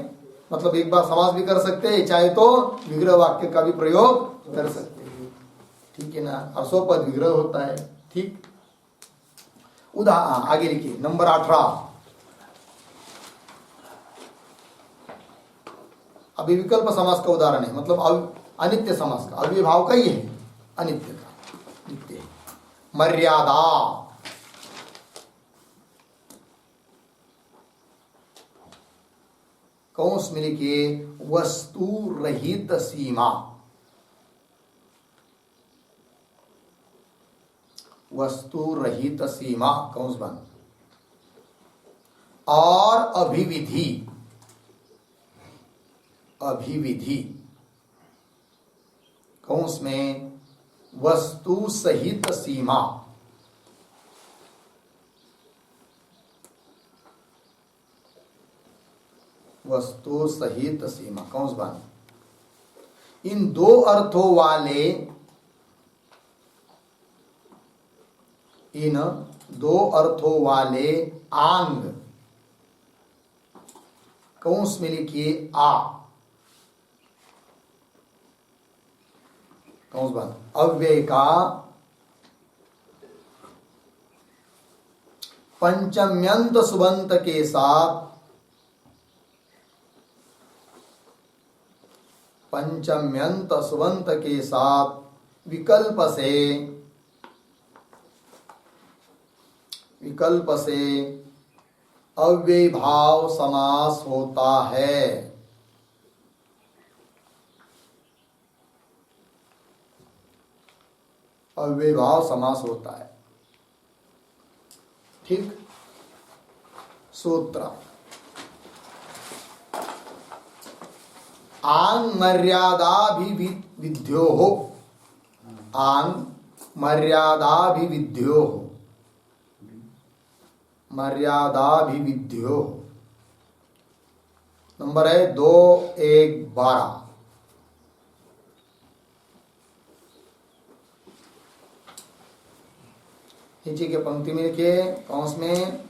Speaker 1: मतलब एक बार समास भी कर सकते हैं, चाहे तो विग्रह वाक्य का भी प्रयोग कर सकते हैं। ठीक है ना। और स्वपद विग्रह होता है। ठीक। उदाहरण आगे लिखिए, नंबर 18। अभी विकल्प समास का उदाहरण है, मतलब अनित्य समास का। अव्यय भाव का ही है, अनित्य का। नित्य मर्यादा। कौंस में लिखिए वस्तु रहित सीमा। वस्तु रहित सीमा कौंस बंद। और अभिविधि। अभिविधि कौंस में वस्तु सहित सीमा। वस्तु सहित सीमा कौंस बंद। इन दो अर्थों वाले आंग कौंस में लिखिए आ। कौंस बंद। अव्यय का पंचम्यंत सुबंत के साथ, पंचम्यंत सुबंत के साथ विकल्प से अव्यय भाव समास होता है। अव्ययभाव समास होता है। ठीक। सूत्र आंग मर्यादाभिविध्यो हो, आंग मर्यादाभिविध्यो हो, मर्यादाभिविध्यो नंबर है 2-1-12। नीचे के पंक्ति में लिखिए कौंस में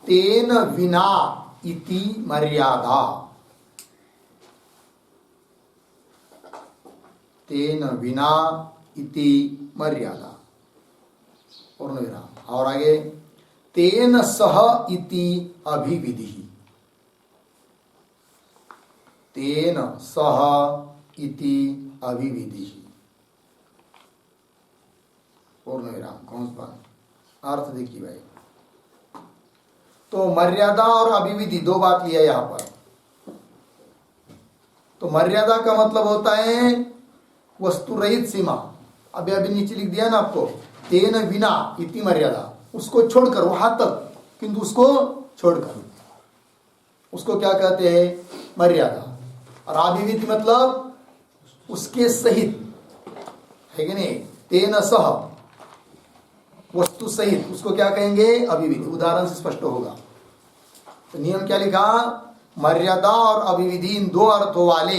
Speaker 1: तेन विना इति मर्यादा, तेन विना इति मर्यादा पूर्ण विराम। और आगे तेन सह इति अभिविधि, तेन सह इति अभिविधि पूर्ण विराम कौंस बंद। अर्थ देखिए भाई, तो मर्यादा और अभिविधि दो बात लिया यहां पर। तो मर्यादा का मतलब होता है वस्तु रहित सीमा। अभी अभी नीचे लिख दिया ना आपको, तेन बिना इति मर्यादा, उसको छोड़कर वहां तक, किंतु उसको छोड़कर, उसको क्या कहते हैं मर्यादा। और अभिविधि मतलब उसके सहित, है कि नहीं, तेन सह वस्तु सहित, उसको क्या कहेंगे अभिविधि। उदाहरण से स्पष्ट होगा। तो नियम क्या लिखा, मर्यादा और अभिविधि इन दो अर्थों वाले,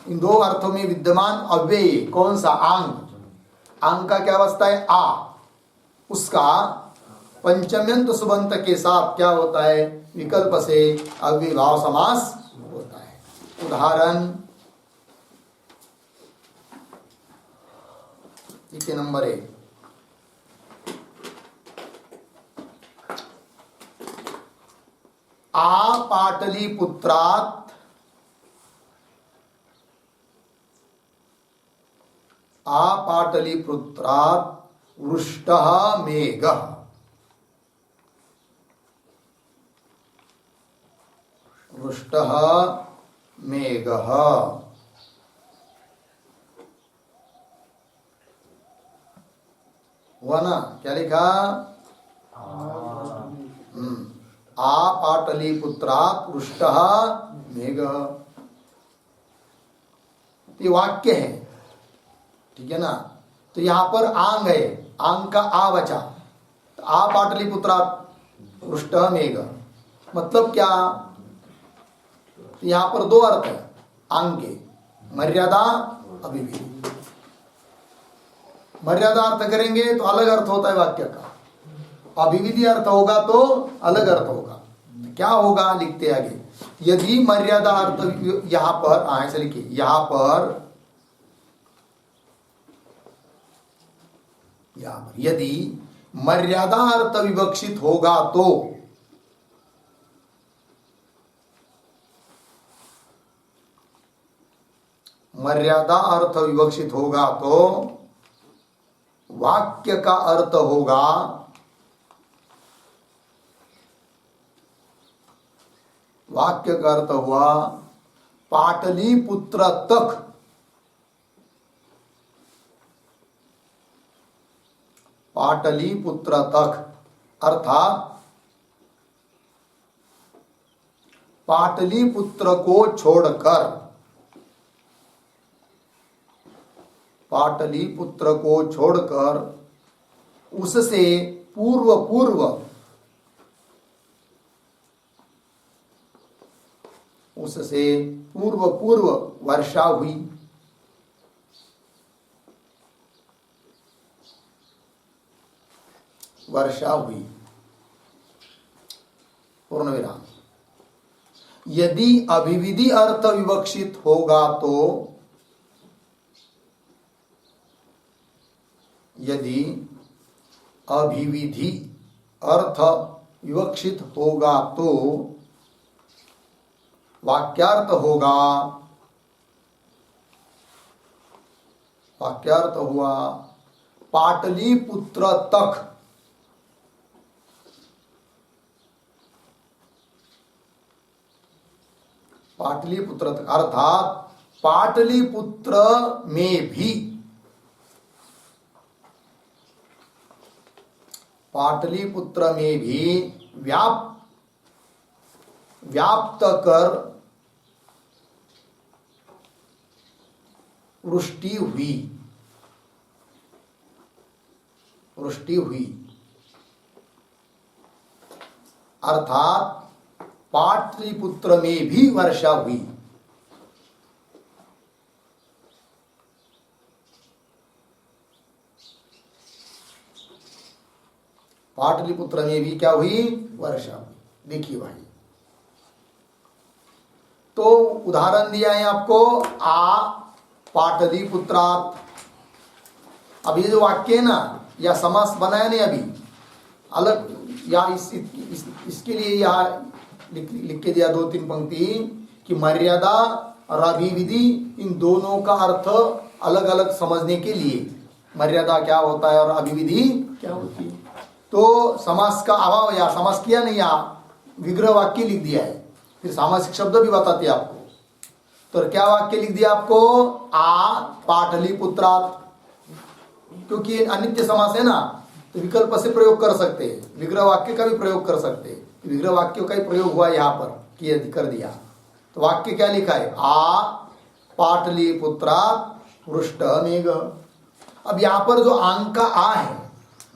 Speaker 1: इन दो अर्थों में विद्यमान अव्यय कौन सा, आंग। आंग का क्या अवस्था है, आ, उसका पंचम्यंत सुबंत के साथ क्या होता है, विकल्प से अव्ययभाव समास होता है। उदाहरण देखिए नंबर 1, आ पाटलिपुत्रात्, आ पाटलिपुत्रात् वृष्टः मेघः, वृष्टः मेघः। हुआ ना, क्या लिखा, आ पाटलिपुत्रात् वृष्टः मेघः। ये वाक्य है, ठीक है ना। तो यहां पर आंग है, आंग का आ बचा, तो आ पाटलिपुत्रात् वृष्टः मेघः मतलब क्या, तो यहां पर दो अर्थ है आंग के, मर्यादा अभिविधि। मर्यादा अर्थ करेंगे तो अलग अर्थ होता है वाक्य का, अभिविधि अर्थ होगा तो अलग अर्थ होगा। क्या होगा लिखते आगे, यदि मर्यादा अर्थ यहां पर ऐसे लिखिए, यहां पर यदि मर्यादा अर्थ विवक्षित होगा तो मर्यादा अर्थ विवक्षित होगा तो वाक्य का अर्थ होगा वाक्य का अर्थ हुआ पाटलिपुत्र तक, पाटलिपुत्र तक अर्थात पाटलिपुत्र को छोड़कर, पाटलिपुत्र को छोड़कर उससे पूर्व पूर्व, उससे पूर्व पूर्व वर्षा हुई। वर्षा हुई पूर्ण विराम। यदि अभिविधि अर्थ विवक्षित होगा तो, यदि अभिविधि अर्थ विवक्षित होगा तो वाक्यार्थ होगा, वाक्यार्थ हुआ पाटलिपुत्र तक, पाटलिपुत्र तक अर्थात पाटलिपुत्र में भी, पाटलिपुत्र में भी व्याप्त कर वृष्टि हुई अर्थात पाटलिपुत्र में भी वर्षा हुई। पाटलिपुत्र में भी क्या हुई? वर्षा हुई। देखिए भाई, तो उदाहरण दिया है आपको, आ पाटलिपुत्रात्। अब ये जो वाक्य है ना, या समास बनाया नहीं अभी अलग, या इसके लिए यहाँ लिख के दिया 2-3 पंक्ति कि मर्यादा और अभिविधि, इन दोनों का अर्थ अलग अलग समझने के लिए मर्यादा क्या होता है और अभिविधि क्या होती है। तो समास का अभाव, या समास किया नहीं, या विग्रह वाक्य लिख दिया है, फिर सामासिक शब्द भी बताते हैं आपको। तो क्या वाक्य लिख दिया आपको? आ पाटलिपुत्रात्। क्योंकि अनित्य समास है ना, तो विकल्प से प्रयोग कर सकते हैं, विग्रह वाक्य का भी प्रयोग कर सकते हैं। विग्रह वाक्यों का ही प्रयोग हुआ यहाँ पर, कर दिया। तो वाक्य क्या लिखा है? आ पाटलिपुत्रात् वृष्ट मेघ। अब यहाँ पर जो आंग का आ है,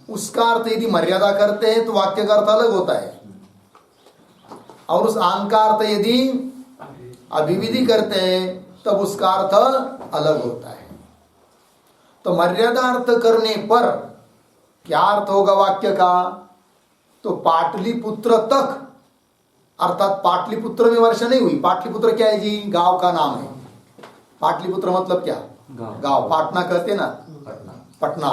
Speaker 1: उसका अर्थ यदि मर्यादा करते हैं तो वाक्य का अर्थ अलग होता है, और उस आंग का अर्थ यदि अभिविधि करते हैं तब उसका अर्थ अलग होता है। तो मर्यादा अर्थ करने पर क्या अर्थ होगा वाक्य का? तो पाटलिपुत्र तक, अर्थात पाटलिपुत्र में वर्षा नहीं हुई। पाटलिपुत्र क्या है जी? गांव का नाम है। पाटलिपुत्र मतलब क्या? गांव। पाटना कहते हैं ना, पटना,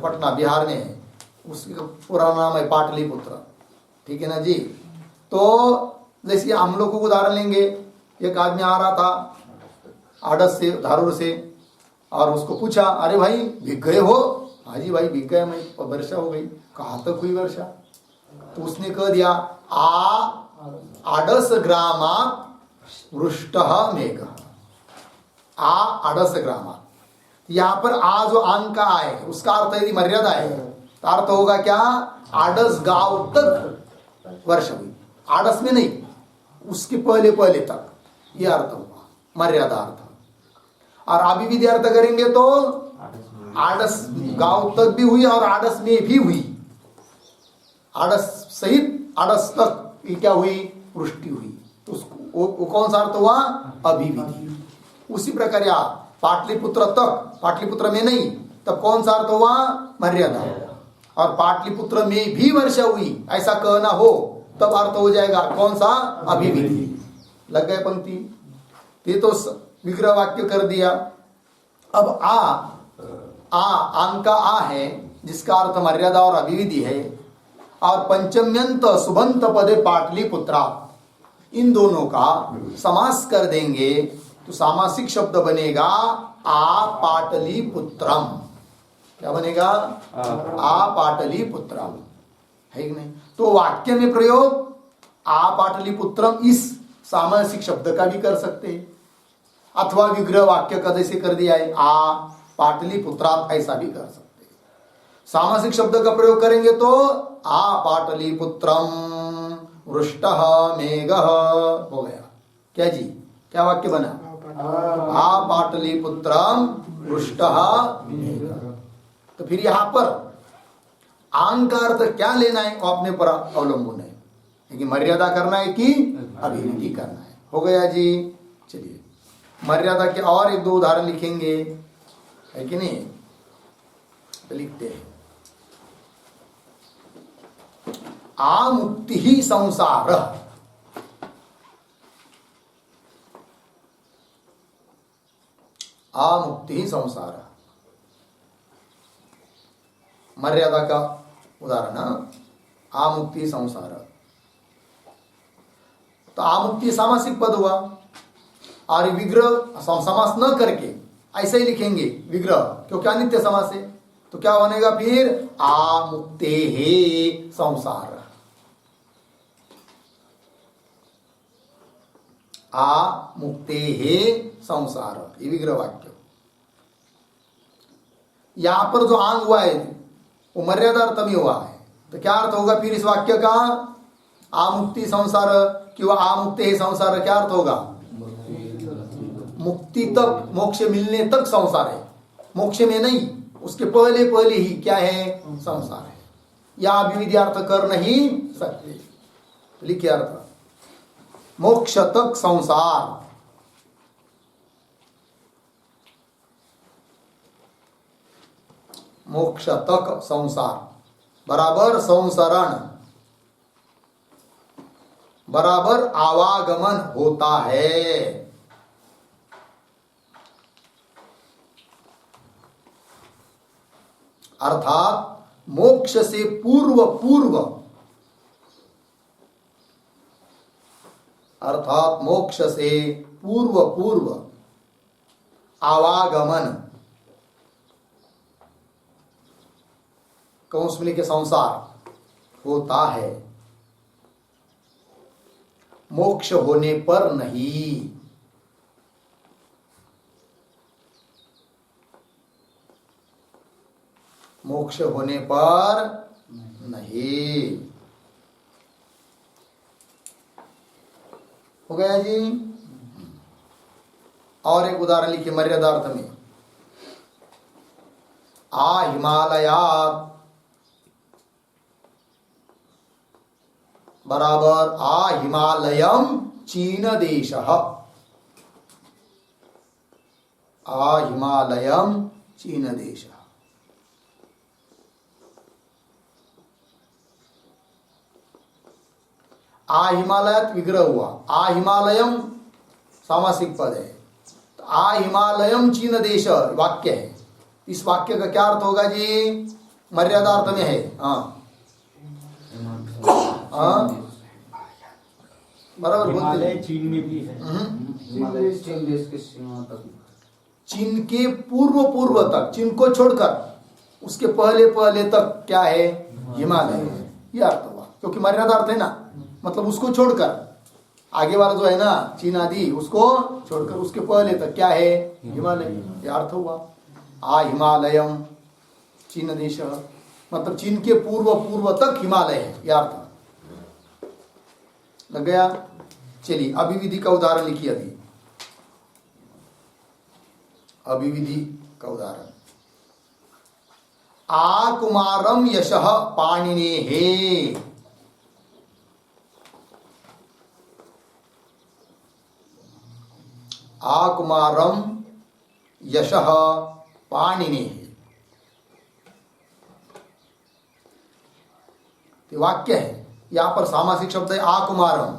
Speaker 1: पटना बिहार में है, उसका पूरा नाम है पाटलिपुत्र। ठीक है ना जी। तो जैसे हम लोग को उदाहरण लेंगे, एक आदमी आ रहा था आड़स से, धारूर से, और उसको पूछा, अरे भाई भीग गए हो? हाँ जी भाई भीग गए, मैं, वर्षा हो गई। कहाँ तक हुई वर्षा? तो उसने कह दिया, आ आड़स ग्रामात् वृष्टः मेघ। आ आड़स ग्रामात्, यहाँ पर आ जो आंग का आ है, उसका अर्थ यदि मर्यादा है तो अर्थ होगा क्या? आड़स गांव तक वर्षा हुई। आड़स में नहीं, उसके पहले पहले तक, यह अर्थ हुआ मर्यादा अर्थ। और अभिविधि अर्थ करेंगे तो आड़स गांव तक भी हुई और आड़स में भी हुई, आड़स सहित आड़स तक ये क्या हुई? वृष्टि हुई। तो उसको वो कौन सा अर्थ हुआ? अभिविधि। उसी प्रकार या पाटलिपुत्र तक, पाटलिपुत्र में नहीं, तब कौन सा अर्थ हुआ? मर्यादा। और पाटलिपुत्र में भी वर्षा हुई ऐसा कहना हो तब अर्थ हो जाएगा कौन सा? अभिविधि। लग गए पंक्ति? ये तो विग्रह वाक्य कर दिया। अब आंग का आ है, जिसका अर्थ मर्यादा और अभिविधि है, और पंचम्यंत सुबंत पदे पाटलिपुत्रा, इन दोनों का समास कर देंगे तो सामासिक शब्द बनेगा आ पाटलिपुत्रम। क्या बनेगा? आ पाटलिपुत्रम, है कि नहीं? तो वाक्य में प्रयोग आ पाटलिपुत्रम इस सामासिक शब्द का भी कर सकते हैं, अथवा विग्रह वाक्य का जैसे कर दिया है आ पाटलिपुत्रात्, ऐसा भी कर सकते हैं। सामासिक शब्द का प्रयोग करेंगे तो आ पाटलिपुत्रम वृष्टः मेघः हो गया। क्या जी? क्या वाक्य बना? आ पाटलिपुत्रम वृष्टः मेघः। तो फिर यहां पर आंग का अर्थ क्या लेना है वो अपने पर अवलंबन है, लेकिन मर्यादा करना है कि अभिविधि करना है। हो गया जी। चलिए मर्यादा के और 1-2 उदाहरण लिखेंगे, है कि नहीं? तो लिखते हैं, आ मुक्ति ही संसार, आ मुक्ति ही संसार, मर्यादा का उदाहरण। आ मुक्ति संसार, तो आ मुक्ति सामासिक पद हुआ, और विग्रह समास न करके ऐसे ही लिखेंगे विग्रह, क्योंकि अनित्य समास है। तो क्या बनेगा फिर? आ मुक्ते हे संसार, आ मुक्ते हे संसार, ये विग्रह वाक्य। यहां पर जो आंग हुआ है वो मर्यादा अर्थ में हुआ है, तो क्या अर्थ होगा फिर इस वाक्य का? आमुक्ति संसार किंवा आमुक्ते हे संसार, क्या अर्थ होगा? मुक्ति तक, मोक्ष मिलने तक संसार है, मोक्ष में नहीं, उसके पहले पहले ही क्या है? संसार है। या विविध अर्थ कर नहीं सकते। लिखिए अर्थ, मोक्ष तक संसार, मोक्ष तक संसार बराबर संसरण बराबर आवागमन होता है। अर्थात मोक्ष से पूर्व पूर्व, अर्थात मोक्ष से पूर्व पूर्व आवागमन, कौंस में लिखे संसार होता है, मोक्ष होने पर नहीं। मोक्ष होने पर नहीं। हो गया जी। और एक उदाहरण लिखिए मर्यादार्थ में, आ हिमालयात बराबर आ हिमालयम चीन देश, आ हिमालयम चीन देश। आ हिमालयात विग्रह हुआ, आ हिमालयम सामासिक पद है, तो आ हिमालयम चीन देश वाक्य है। इस वाक्य का क्या अर्थ होगा जी? मर्यादार्थ में है। हाँ बराबर बोलते,
Speaker 2: चीन में भी है।
Speaker 3: चीन देश की सीमा तक,
Speaker 1: चीन के पूर्व पूर्व तक, चीन को छोड़कर उसके पहले पहले तक क्या है? हिमालय है। यह अर्थ हुआ, क्योंकि मर्यादार्थ है ना, मतलब उसको छोड़कर, आगे वाला जो है ना चीन आदि, उसको छोड़कर उसके पहले तक क्या है? हिमालय। यह अर्थ हुआ। आ हिमालयम चीन देश, मतलब चीन के पूर्व पूर्व तक हिमालय है। यह अर्थ लग गया। चलिए अभिविधि का उदाहरण लिखिए। अभी अभिविधि का उदाहरण, आ कुमारम यशः पाणिनेः, आ कुमारम यशः पाणिनेः, तो वाक्य है। यहां पर सामासिक शब्द है आ कुमारम,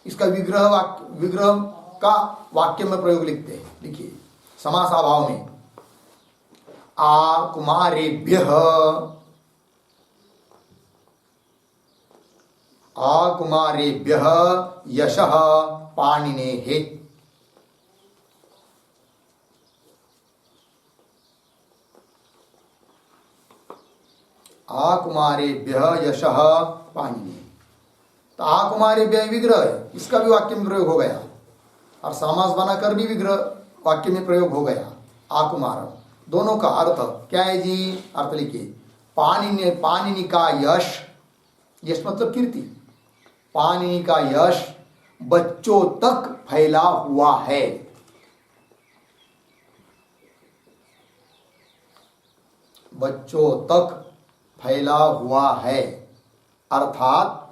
Speaker 1: इसका विग्रह का वाक्य में प्रयोग लिखते हैं। लिखिए समासाभाव में, आ कुमारेभ्यः, आ कुमारेभ्यः यशः पाणिनेः। आ कुमारेभ्यः यशः पाणिनेः, तो आ कुमारेभ्यः विग्रह है, इसका भी वाक्य में प्रयोग हो गया, और समास बनाकर भी विग्रह वाक्य में प्रयोग हो गया। आ कुमारम, दोनों का अर्थ क्या है जी? अर्थ लिखिए, पाणिनि, पाणिनि का यश, यश मतलब कीर्ति, पाणिनि का यश बच्चों तक फैला हुआ है। बच्चों तक फैला हुआ है, अर्थात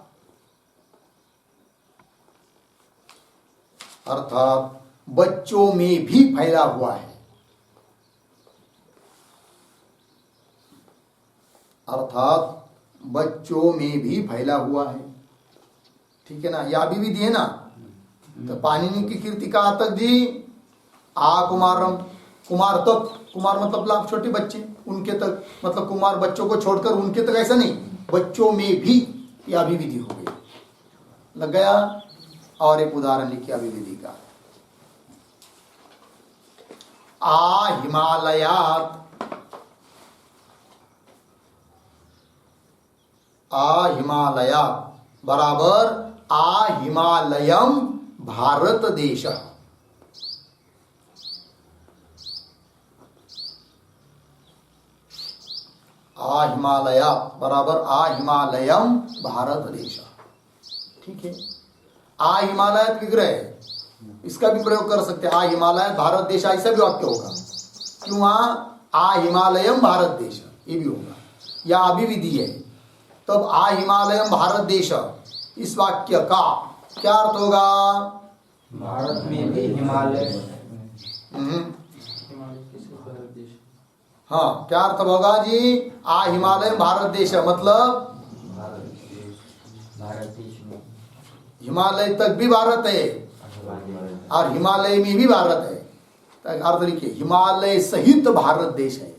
Speaker 1: बच्चों में भी फैला हुआ है, अर्थात बच्चों में भी फैला हुआ है। ठीक है ना? यह भी विधि है ना। तो पाणिनि की कीर्ति कहाँ तक जी? आ कुमारम, कुमार तक, कुमार मतलब लाभ छोटे बच्चे, उनके तक, मतलब कुमार बच्चों को छोड़कर उनके तक, ऐसा नहीं, बच्चों में भी। यह अभिविधि हो गई। लग गया। और एक उदाहरण लिखिए अभिविधि का, आ हिमालयात, आ हिमालयात बराबर आ हिमालयम भारत देश। आ हिमालयात बराबर आ हिमालयम भारत देश। ठीक है, आ हिमालयात विग्रह है, इसका भी प्रयोग कर सकते हैं। आ हिमालयात भारत देश ऐसा भी वाक्य होगा। क्यों वहां आ हिमालयम भारत देश ये भी होगा, या अभिविधि है। तब आ हिमालयम भारत देश इस वाक्य का क्या अर्थ होगा?
Speaker 3: भारत में भी हिमालय
Speaker 1: हाँ, क्या अर्थ होगा जी? आ हिमालयम भारत देश मतलब
Speaker 3: भारत देश में
Speaker 1: हिमालय तक भी भारत है और हिमालय में भी भारत है। तो अर्थ लिखिए, हिमालय सहित भारत देश है।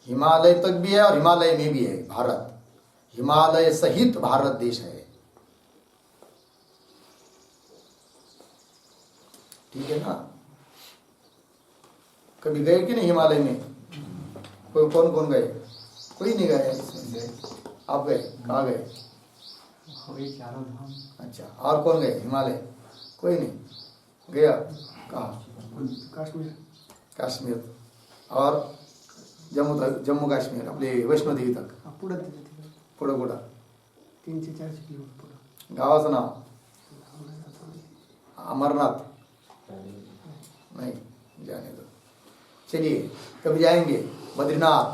Speaker 1: हिमालय तक भी है और हिमालय में भी है भारत, हिमालय सहित भारत देश है। ठीक है ना? कभी गए कि नहीं हिमालय में? कोई कौन कौन गए? कोई नहीं गए इसमें से? आप गए? कहाँ गए?
Speaker 2: चारों धाम।
Speaker 1: अच्छा, और कौन गए हिमालय? कोई नहीं गया? कहाँ?
Speaker 2: कश्मीर।
Speaker 1: कश्मीर और जम्मू कश्मीर अपने वैष्णो देवी तक
Speaker 2: पुढे
Speaker 1: पुढे
Speaker 2: 300 से 400 किलोमीटर पुढे।
Speaker 1: गावाचं नाव अमरनाथ नहीं, जाने दो। चलिए, कभी जाएंगे बद्रीनाथ,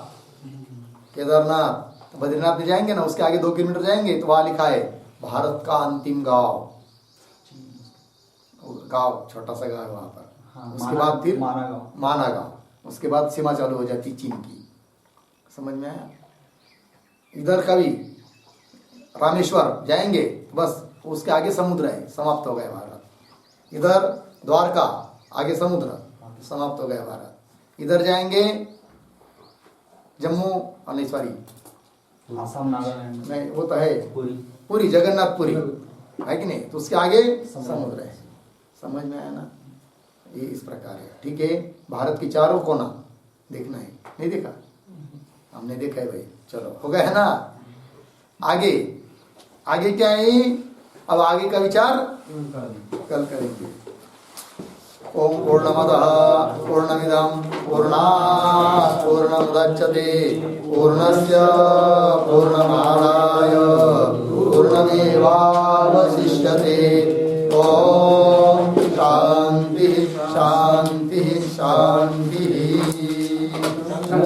Speaker 1: केदारनाथ। बद्रीनाथ में जाएंगे ना, उसके आगे 2 किलोमीटर जाएंगे तो वहां लिखा है भारत का अंतिम गांव। गांव छोटा सा गांव है वहां पर।
Speaker 3: हाँ,
Speaker 1: उसके बाद फिर
Speaker 3: माना
Speaker 1: गांव, उसके बाद सीमा चालू हो जाती चीन की। समझ में आया? इधर का भी रामेश्वर जाएंगे, बस उसके आगे समुद्र है, समाप्त हो गया भारत। इधर द्वारका, आगे समुद्र, समाप्त हो गया भारत। इधर जाएंगे जम्मू, नहीं सॉरी,
Speaker 3: आसाम, नागालैंड
Speaker 1: नहीं वो तो है
Speaker 3: पूरी
Speaker 1: जगन्नाथपुरी है कि नहीं, तो उसके आगे समुद्र है। समझ में आया ना? ये इस प्रकार है। ठीक है, भारत की चारों कोना देखना है। नहीं देखा? हमने देखा है भाई। चलो, हो गया है ना? आगे आगे क्या है? अब आगे का विचार कल करेंगे। ओम पूर्णमदः पूर्णमिदं पूर्णात् पूर्णमुदच्यते पूर्णस्य पूर्णमादाय पूर्णमेवावशिष्यते।